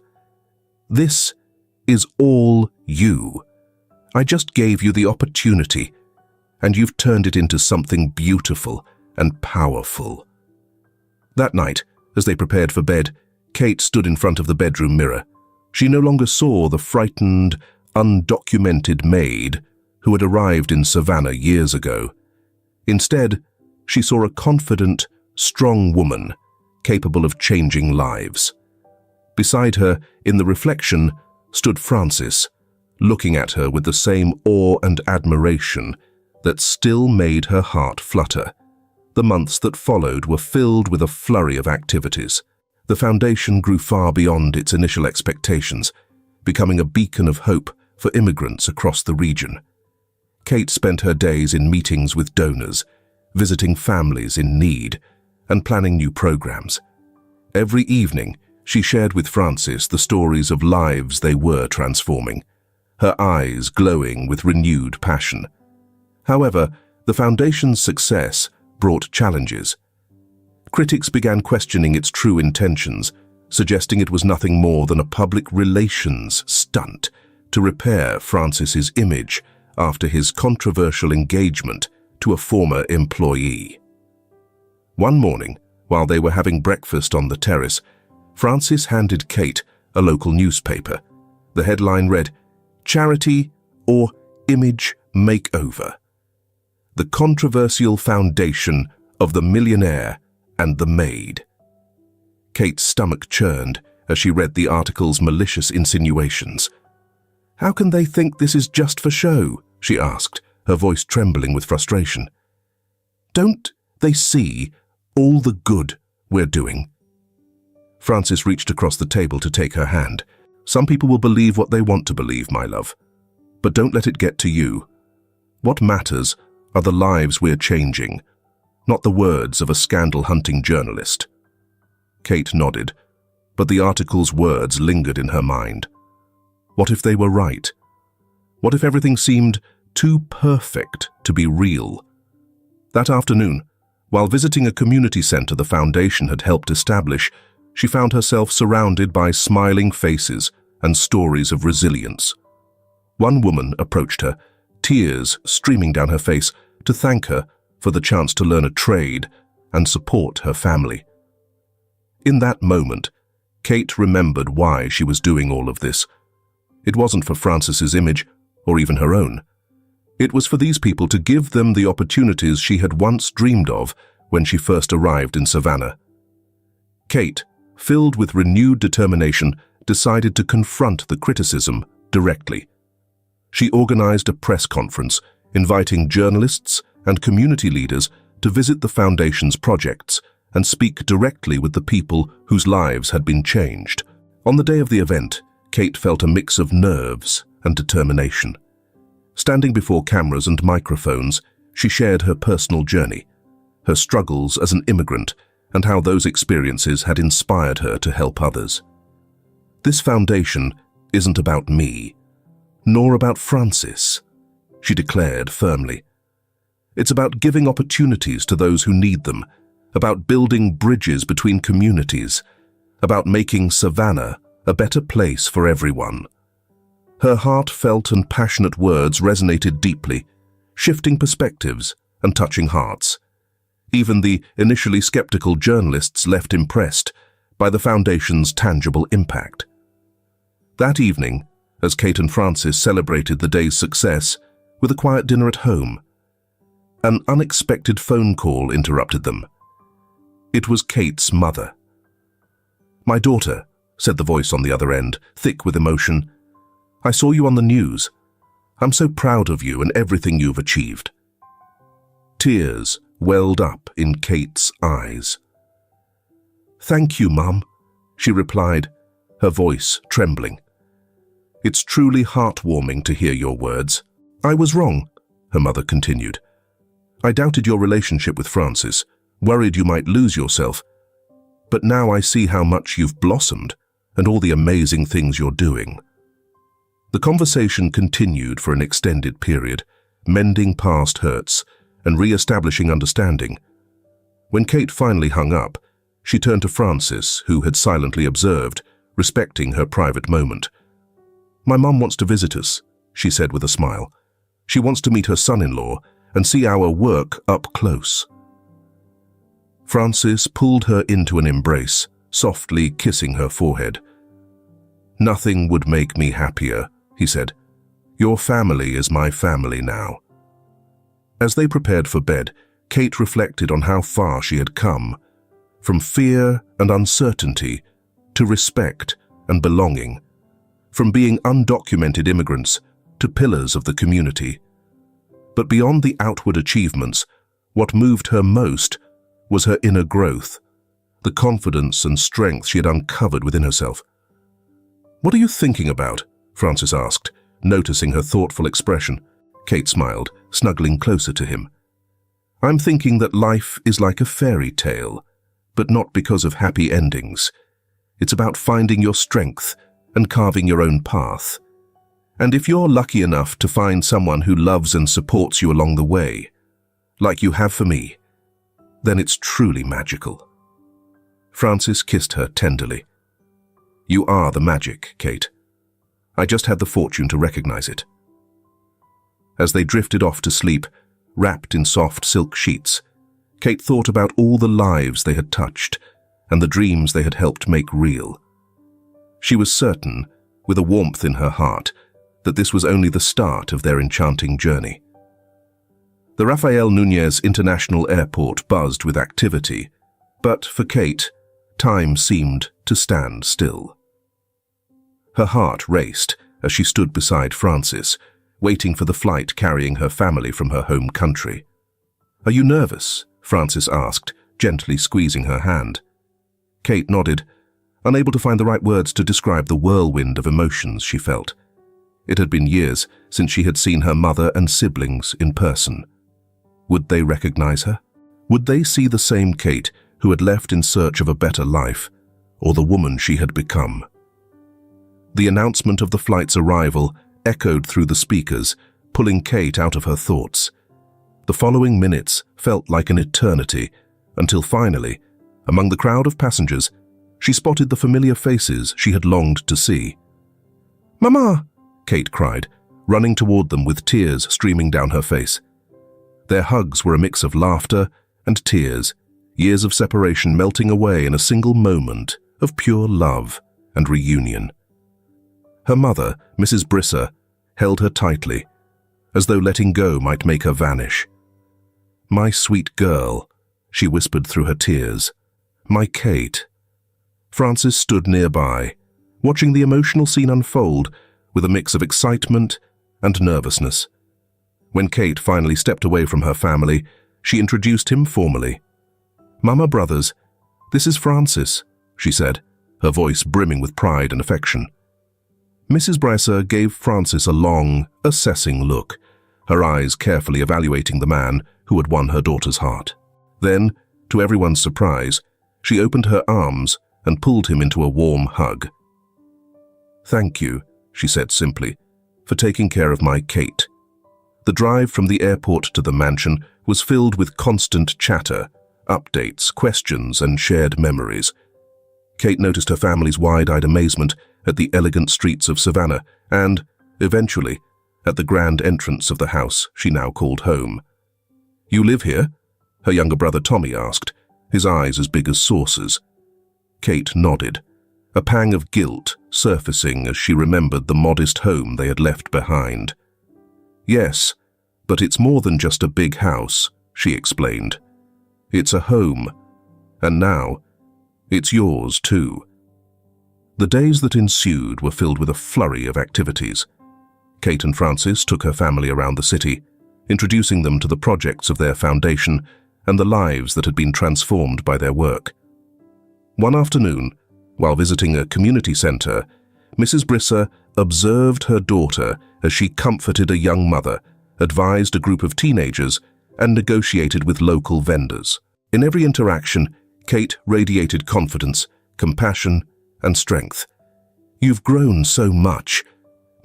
This is all you. I just gave you the opportunity, and you've turned it into something beautiful and powerful." That night, as they prepared for bed, Kate stood in front of the bedroom mirror. She no longer saw the frightened, undocumented maid who had arrived in Savannah years ago. Instead, she saw a confident, strong woman capable of changing lives. Beside her, in the reflection, stood Frances, looking at her with the same awe and admiration that still made her heart flutter. The months that followed were filled with a flurry of activities. The Foundation grew far beyond its initial expectations, becoming a beacon of hope for immigrants across the region. Kate spent her days in meetings with donors, visiting families in need, and planning new programs. Every evening, she shared with Frances the stories of lives they were transforming, her eyes glowing with renewed passion. However, the Foundation's success brought challenges. Critics began questioning its true intentions, suggesting it was nothing more than a public relations stunt to repair Frances's image after his controversial engagement to a former employee. One morning, while they were having breakfast on the terrace, Frances handed Kate a local newspaper. The headline read, "Charity or Image Makeover. The controversial foundation of the Millionaire and the Maid." Kate's stomach churned as she read the article's malicious insinuations. "How can they think this is just for show?" she asked, her voice trembling with frustration. "Don't they see all the good we're doing?" Frances reached across the table to take her hand. "Some people will believe what they want to believe, my love. But don't let it get to you. What matters are the lives we're changing, not the words of a scandal-hunting journalist." Kate nodded, but the article's words lingered in her mind. What if they were right? What if everything seemed too perfect to be real? That afternoon, while visiting a community center the Foundation had helped establish, she found herself surrounded by smiling faces and stories of resilience. One woman approached her, tears streaming down her face, to thank her for the chance to learn a trade and support her family. In that moment, Kate remembered why she was doing all of this. It wasn't for Frances's image, or even her own. It was for these people to give them the opportunities she had once dreamed of when she first arrived in Savannah. Kate, filled with renewed determination, decided to confront the criticism directly. She organized a press conference, inviting journalists and community leaders to visit the Foundation's projects and speak directly with the people whose lives had been changed. On the day of the event, Kate felt a mix of nerves and determination. Standing before cameras and microphones, she shared her personal journey, her struggles as an immigrant, and how those experiences had inspired her to help others. This foundation isn't about me, nor about Frances, she declared firmly. It's about giving opportunities to those who need them, about building bridges between communities, about making Savannah a better place for everyone. Her heartfelt and passionate words resonated deeply, shifting perspectives and touching hearts. Even the initially skeptical journalists left impressed by the Foundation's tangible impact. That evening, as Kate and Frances celebrated the day's success with a quiet dinner at home, an unexpected phone call interrupted them. It was Kate's mother. "My daughter," said the voice on the other end, thick with emotion, "I saw you on the news. I'm so proud of you and everything you've achieved." Tears welled up in Kate's eyes. "Thank you, Mum," she replied, her voice trembling. "It's truly heartwarming to hear your words." "I was wrong," her mother continued. "I doubted your relationship with Frances, worried you might lose yourself. But now I see how much you've blossomed and all the amazing things you're doing." The conversation continued for an extended period, mending past hurts and re-establishing understanding. When Kate finally hung up, she turned to Frances, who had silently observed, respecting her private moment. "My mum wants to visit us," she said with a smile. "She wants to meet her son-in-law and see our work up close." Frances pulled her into an embrace, softly kissing her forehead. "Nothing would make me happier," he said. "Your family is my family now." As they prepared for bed, Kate reflected on how far she had come, from fear and uncertainty to respect and belonging, from being undocumented immigrants to pillars of the community. But beyond the outward achievements, what moved her most was her inner growth, the confidence and strength she had uncovered within herself. "What are you thinking about?" Frances asked, noticing her thoughtful expression. Kate smiled, snuggling closer to him. "I'm thinking that life is like a fairy tale, but not because of happy endings. It's about finding your strength and carving your own path. And if you're lucky enough to find someone who loves and supports you along the way, like you have for me, then it's truly magical." Frances kissed her tenderly. "You are the magic, Kate. I just had the fortune to recognize it." As they drifted off to sleep, wrapped in soft silk sheets, Kate thought about all the lives they had touched and the dreams they had helped make real. She was certain, with a warmth in her heart, that this was only the start of their enchanting journey. The Rafael Núñez International Airport buzzed with activity, but for Kate, time seemed to stand still. Her heart raced as she stood beside Frances, waiting for the flight carrying her family from her home country. "Are you nervous?" Frances asked, gently squeezing her hand. Kate nodded, unable to find the right words to describe the whirlwind of emotions she felt. It had been years since she had seen her mother and siblings in person. Would they recognize her? Would they see the same Kate who had left in search of a better life, or the woman she had become? The announcement of the flight's arrival echoed through the speakers, pulling Kate out of her thoughts. The following minutes felt like an eternity, until finally, among the crowd of passengers, she spotted the familiar faces she had longed to see. "Mama!" Kate cried, running toward them with tears streaming down her face. Their hugs were a mix of laughter and tears, years of separation melting away in a single moment of pure love and reunion. Her mother, Mrs. Brisser, held her tightly, as though letting go might make her vanish. "My sweet girl," she whispered through her tears. "My Kate." Frances stood nearby, watching the emotional scene unfold with a mix of excitement and nervousness. When Kate finally stepped away from her family, she introduced him formally. "Mama Brothers, this is Frances," she said, her voice brimming with pride and affection. Mrs. Brisser gave Frances a long, assessing look, her eyes carefully evaluating the man who had won her daughter's heart. Then, to everyone's surprise, she opened her arms and pulled him into a warm hug. "Thank you," she said simply, "for taking care of my Kate." The drive from the airport to the mansion was filled with constant chatter, updates, questions, and shared memories. Kate noticed her family's wide-eyed amazement at the elegant streets of Savannah and, eventually, at the grand entrance of the house she now called home. "You live here?" her younger brother Tommy asked, his eyes as big as saucers. Kate nodded, a pang of guilt surfacing as she remembered the modest home they had left behind. "Yes, but it's more than just a big house," she explained. "It's a home, and now, it's yours too." The days that ensued were filled with a flurry of activities. Kate and Frances took her family around the city, introducing them to the projects of their foundation and the lives that had been transformed by their work. One afternoon, while visiting a community center, Mrs. Brisser observed her daughter as she comforted a young mother, advised a group of teenagers, and negotiated with local vendors. In every interaction, Kate radiated confidence, compassion, and strength. "You've grown so much,"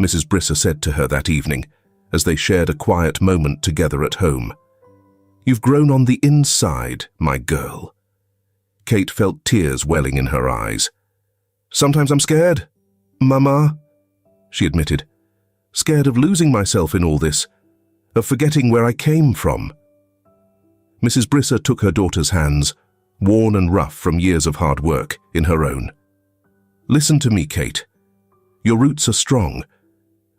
Mrs. Brisser said to her that evening, as they shared a quiet moment together at home. "You've grown on the inside, my girl." Kate felt tears welling in her eyes. "Sometimes I'm scared, Mama," she admitted. "Scared of losing myself in all this, of forgetting where I came from." Mrs. Brisser took her daughter's hands, worn and rough from years of hard work, in her own. "Listen to me, Kate. Your roots are strong.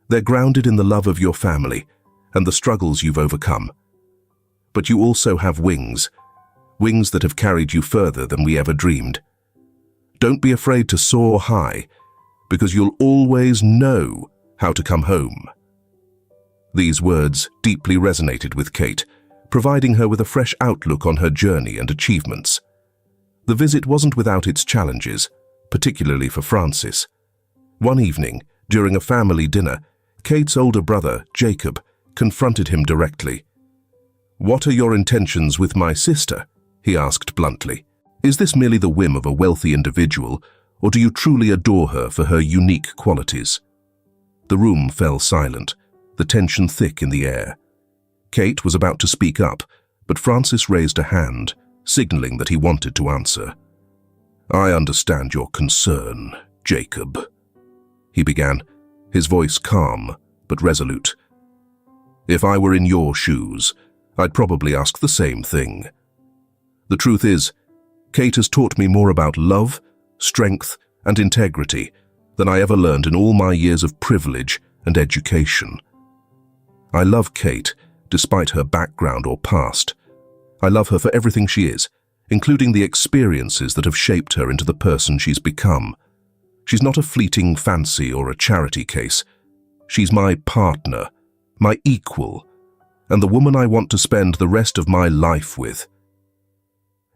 They're grounded in the love of your family and the struggles you've overcome. But you also have wings, wings that have carried you further than we ever dreamed. Don't be afraid to soar high, because you'll always know how to come home." These words deeply resonated with Kate, providing her with a fresh outlook on her journey and achievements. The visit wasn't without its challenges, particularly for Frances. One evening, during a family dinner, Kate's older brother, Jacob, confronted him directly. "What are your intentions with my sister?" he asked bluntly. "Is this merely the whim of a wealthy individual, or do you truly adore her for her unique qualities?" The room fell silent, the tension thick in the air. Kate was about to speak up, but Frances raised a hand, signaling that he wanted to answer. "I understand your concern, Jacob," he began, his voice calm but resolute. "If I were in your shoes, I'd probably ask the same thing. The truth is, Kate has taught me more about love, strength, and integrity than I ever learned in all my years of privilege and education. I love Kate, despite her background or past. I love her for everything she is, including the experiences that have shaped her into the person she's become. She's not a fleeting fancy or a charity case. She's my partner, my equal, and the woman I want to spend the rest of my life with."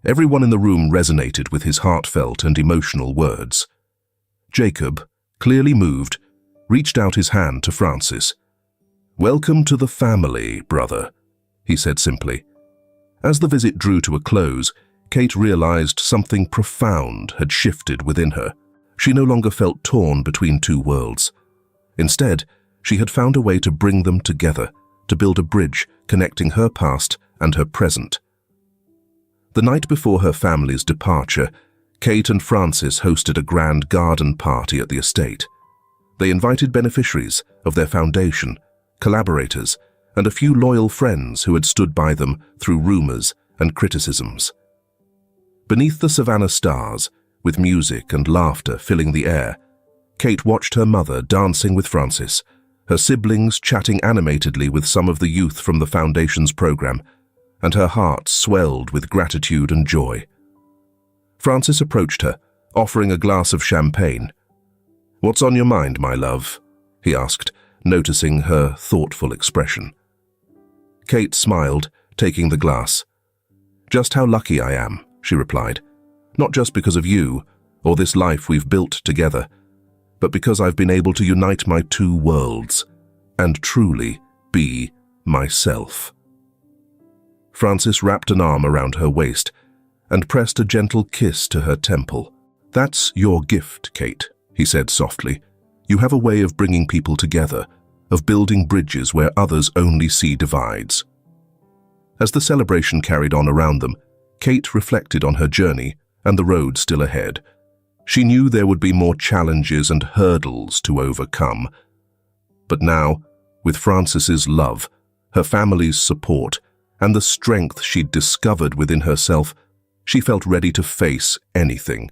Everyone in the room resonated with his heartfelt and emotional words. Jacob, clearly moved, reached out his hand to Frances. "Welcome to the family, brother," he said simply. As the visit drew to a close, Kate realized something profound had shifted within her. She no longer felt torn between two worlds. Instead, she had found a way to bring them together, to build a bridge connecting her past and her present. The night before her family's departure, Kate and Frances hosted a grand garden party at the estate. They invited beneficiaries of their foundation, collaborators, and a few loyal friends who had stood by them through rumors and criticisms. Beneath the savannah stars, with music and laughter filling the air, Kate watched her mother dancing with Francis, her siblings chatting animatedly with some of the youth from the Foundation's program, and her heart swelled with gratitude and joy. Francis approached her, offering a glass of champagne. "What's on your mind, my love?" he asked, noticing her thoughtful expression. Kate smiled, taking the glass. "Just how lucky I am," she replied. "Not just because of you, or this life we've built together, but because I've been able to unite my two worlds, and truly be myself." Francis wrapped an arm around her waist and pressed a gentle kiss to her temple. "That's your gift, Kate," he said softly. "You have a way of bringing people together, of building bridges where others only see divides." As the celebration carried on around them, Kate reflected on her journey and the road still ahead. She knew there would be more challenges and hurdles to overcome. But now, with Francis's love, her family's support, and the strength she'd discovered within herself, she felt ready to face anything.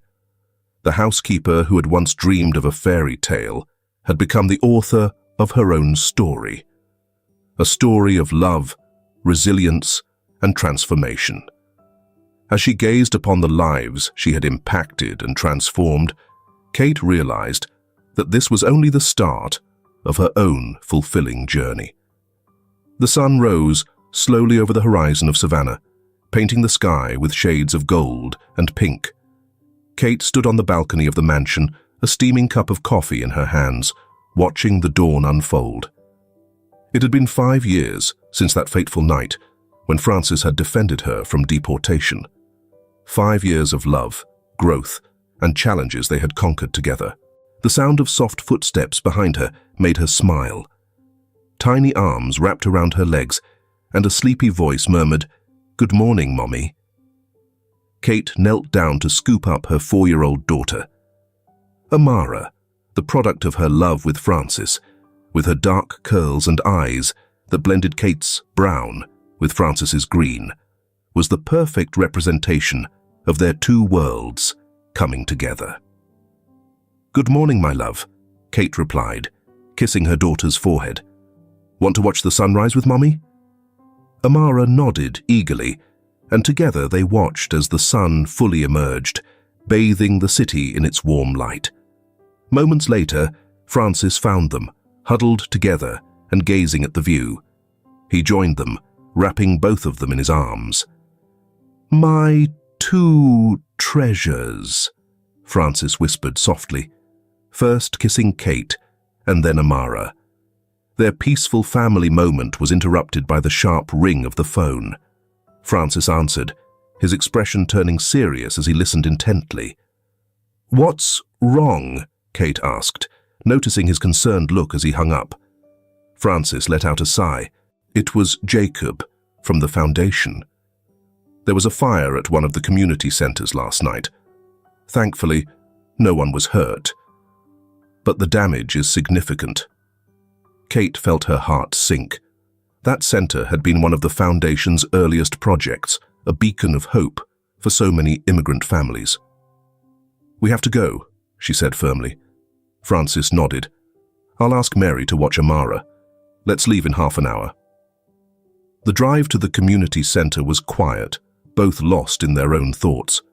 The housekeeper who had once dreamed of a fairy tale had become the author of her own story. A story of love, resilience, and transformation. As she gazed upon the lives she had impacted and transformed, Kate realized that this was only the start of her own fulfilling journey. The sun rose slowly over the horizon of savannah, painting the sky with shades of gold and pink. Kate stood on the balcony of the mansion, a steaming cup of coffee in her hands, watching the dawn unfold. It had been 5 years since that fateful night when Francis had defended her from deportation. 5 years of love, growth, and challenges they had conquered together. The sound of soft footsteps behind her made her smile. Tiny arms wrapped around her legs, and a sleepy voice murmured, "Good morning, Mommy." Kate knelt down to scoop up her 4-year-old daughter. Amara, the product of her love with Francis, with her dark curls and eyes that blended Kate's brown with Francis's green, was the perfect representation of their two worlds coming together. "Good morning, my love," Kate replied, kissing her daughter's forehead. "Want to watch the sunrise with Mommy?" Amara nodded eagerly, and together they watched as the sun fully emerged, bathing the city in its warm light. Moments later, Francis found them, huddled together and gazing at the view. He joined them, wrapping both of them in his arms. "My two treasures," Francis whispered softly, first kissing Kate and then Amara. Their peaceful family moment was interrupted by the sharp ring of the phone. Francis answered, his expression turning serious as he listened intently. "What's wrong?" Kate asked, noticing his concerned look as he hung up. Francis let out a sigh. It was Jacob from the Foundation. There was a fire at one of the community centers last night. Thankfully, no one was hurt. But the damage is significant. Kate felt her heart sink. That center had been one of the Foundation's earliest projects, a beacon of hope for so many immigrant families. "We have to go," she said firmly. Francis nodded. "I'll ask Mary to watch Amara. Let's leave in half an hour." The drive to the community center was quiet, both lost in their own thoughts.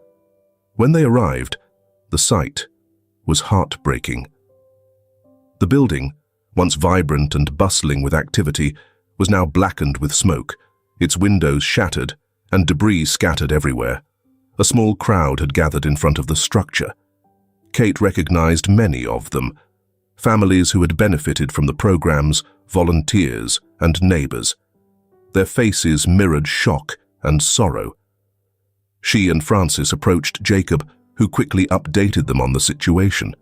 When they arrived, the sight was heartbreaking. The building, once vibrant and bustling with activity, was now blackened with smoke, its windows shattered and debris scattered everywhere. A small crowd had gathered in front of the structure. Kate recognized many of them, families who had benefited from the programs, volunteers, and neighbors. Their faces mirrored shock and sorrow. She and Francis approached Jacob, who quickly updated them on the situation.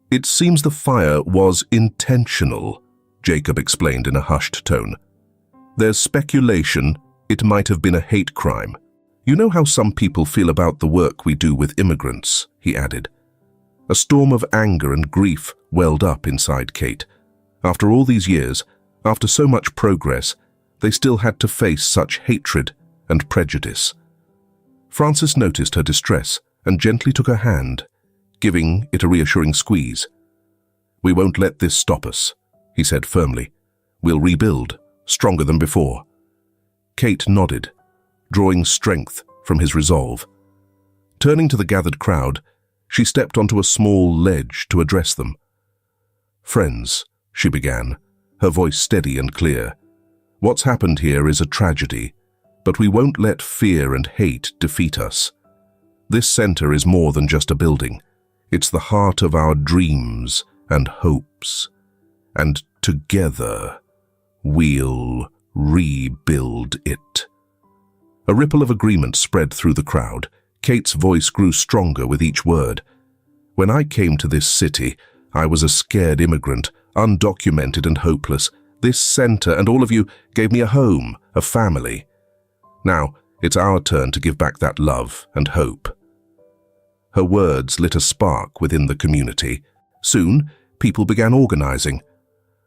"It seems the fire was intentional," Jacob explained in a hushed tone. "There's speculation it might have been a hate crime. You know how some people feel about the work we do with immigrants," he added. A storm of anger and grief welled up inside Kate. After all these years, After so much progress, they still had to face such hatred and prejudice. Francis noticed her distress and gently took her hand, giving it a reassuring squeeze. "We won't let this stop us," he said firmly. "We'll rebuild, stronger than before." Kate nodded, drawing strength from his resolve. Turning to the gathered crowd, she stepped onto a small ledge to address them. "Friends," she began, her voice steady and clear, "what's happened here is a tragedy, but we won't let fear and hate defeat us. This center is more than just a building. It's the heart of our dreams and hopes. And together, we'll rebuild it." A ripple of agreement spread through the crowd. Kate's voice grew stronger with each word. "When I came to this city, I was a scared immigrant, undocumented and hopeless. This center and all of you gave me a home, a family. Now, it's our turn to give back that love and hope." Her words lit a spark within the community. Soon, people began organizing.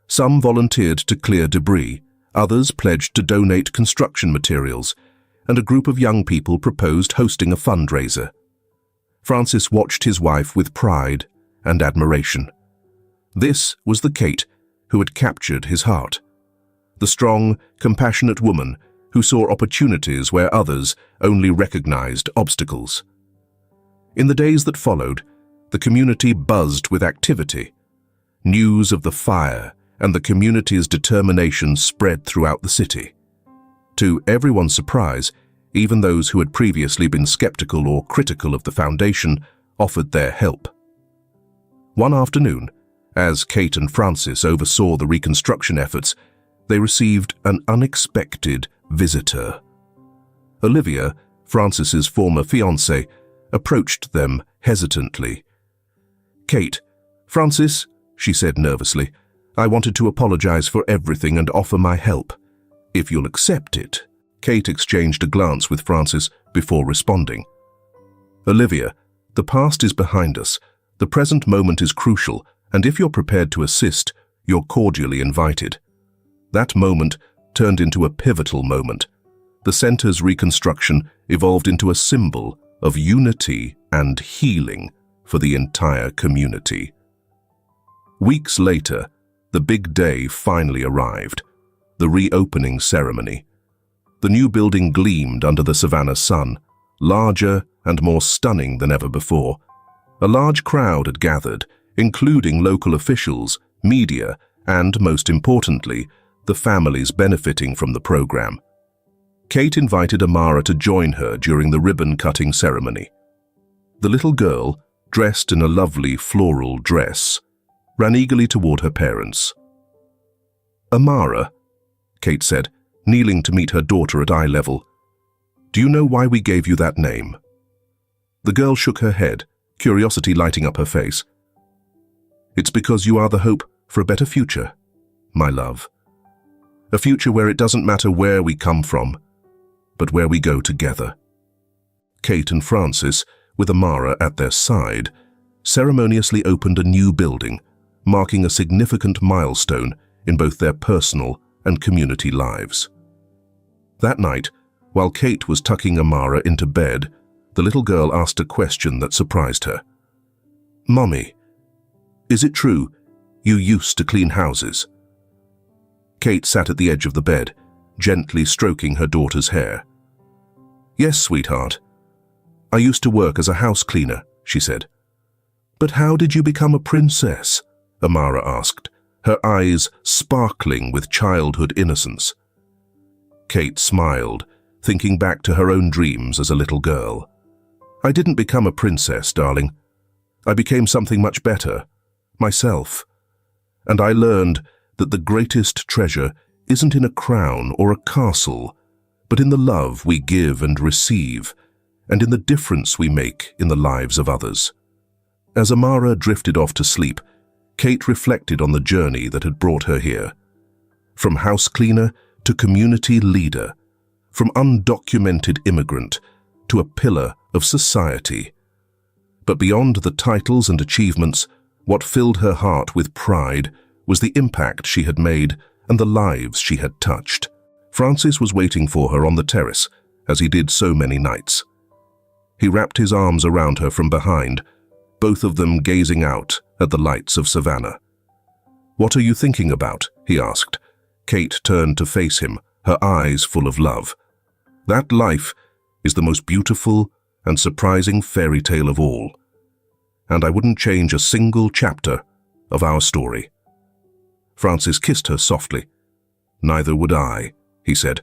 Some volunteered to clear debris, others pledged to donate construction materials, and a group of young people proposed hosting a fundraiser. Francis watched his wife with pride and admiration. This was the Kate who had captured his heart. The strong, compassionate woman who saw opportunities where others only recognized obstacles. In the days that followed, the community buzzed with activity. News of the fire and the community's determination spread throughout the city. To everyone's surprise, even those who had previously been skeptical or critical of the foundation offered their help. One afternoon, as Kate and Francis oversaw the reconstruction efforts, they received an unexpected visitor. Olivia, Francis's former fiancée, approached them hesitantly. "Kate, Francis," she said nervously, "I wanted to apologize for everything and offer my help. If you'll accept it." Kate exchanged a glance with Francis before responding. "Olivia, the past is behind us. The present moment is crucial, and if you're prepared to assist, you're cordially invited." That moment turned into a pivotal moment. The center's reconstruction evolved into a symbol of unity and healing for the entire community. Weeks later, the big day finally arrived, the reopening ceremony. The new building gleamed under the Savannah sun, larger and more stunning than ever before. A large crowd had gathered, including local officials, media, and, most importantly, the families benefiting from the program. Kate invited Amara to join her during the ribbon-cutting ceremony. The little girl, dressed in a lovely floral dress, ran eagerly toward her parents. "Amara," Kate said, kneeling to meet her daughter at eye level, "do you know why we gave you that name?" The girl shook her head, curiosity lighting up her face. "It's because you are the hope for a better future, my love. A future where it doesn't matter where we come from, but where we go together." Kate and Francis, with Amara at their side, ceremoniously opened a new building, marking a significant milestone in both their personal and community lives. That night, while Kate was tucking Amara into bed, the little girl asked a question that surprised her. "Mommy, is it true you used to clean houses?" Kate sat at the edge of the bed, gently stroking her daughter's hair. "Yes, sweetheart. I used to work as a house cleaner," she said. "But how did you become a princess?" Amara asked, her eyes sparkling with childhood innocence. Kate smiled, thinking back to her own dreams as a little girl. "I didn't become a princess, darling. I became something much better, myself. And I learned that the greatest treasure isn't in a crown or a castle, but in the love we give and receive, and in the difference we make in the lives of others." As Amara drifted off to sleep, Kate reflected on the journey that had brought her here. From house cleaner to community leader, from undocumented immigrant to a pillar of society. But beyond the titles and achievements, what filled her heart with pride was the impact she had made and the lives she had touched. Francis was waiting for her on the terrace, as he did so many nights. He wrapped his arms around her from behind, both of them gazing out at the lights of Savannah. "What are you thinking about?" he asked. Kate turned to face him, her eyes full of love. "That life is the most beautiful and surprising fairy tale of all, and I wouldn't change a single chapter of our story." Francis kissed her softly. "Neither would I," he said.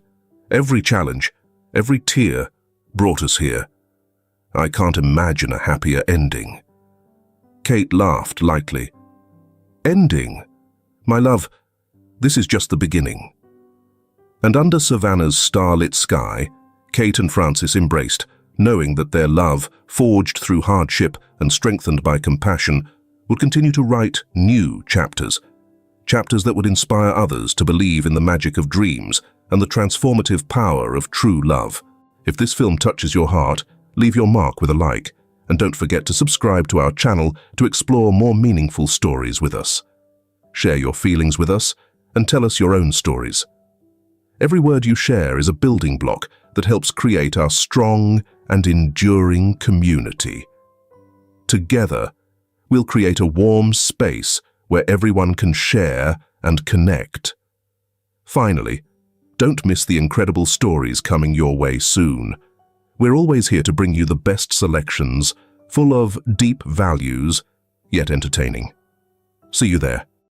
"Every challenge, every tear brought us here. I can't imagine a happier ending." Kate laughed lightly. "Ending? My love, this is just the beginning." And under Savannah's starlit sky, Kate and Francis embraced, knowing that their love, forged through hardship and strengthened by compassion, would continue to write new chapters that would inspire others to believe in the magic of dreams and the transformative power of true love. If this film touches your heart, leave your mark with a like, and don't forget to subscribe to our channel to explore more meaningful stories with us. Share your feelings with us and tell us your own stories. Every word you share is a building block that helps create our strong and enduring community. Together, we'll create a warm space where everyone can share and connect. Finally, don't miss the incredible stories coming your way soon. We're always here to bring you the best selections, full of deep values, yet entertaining. See you there.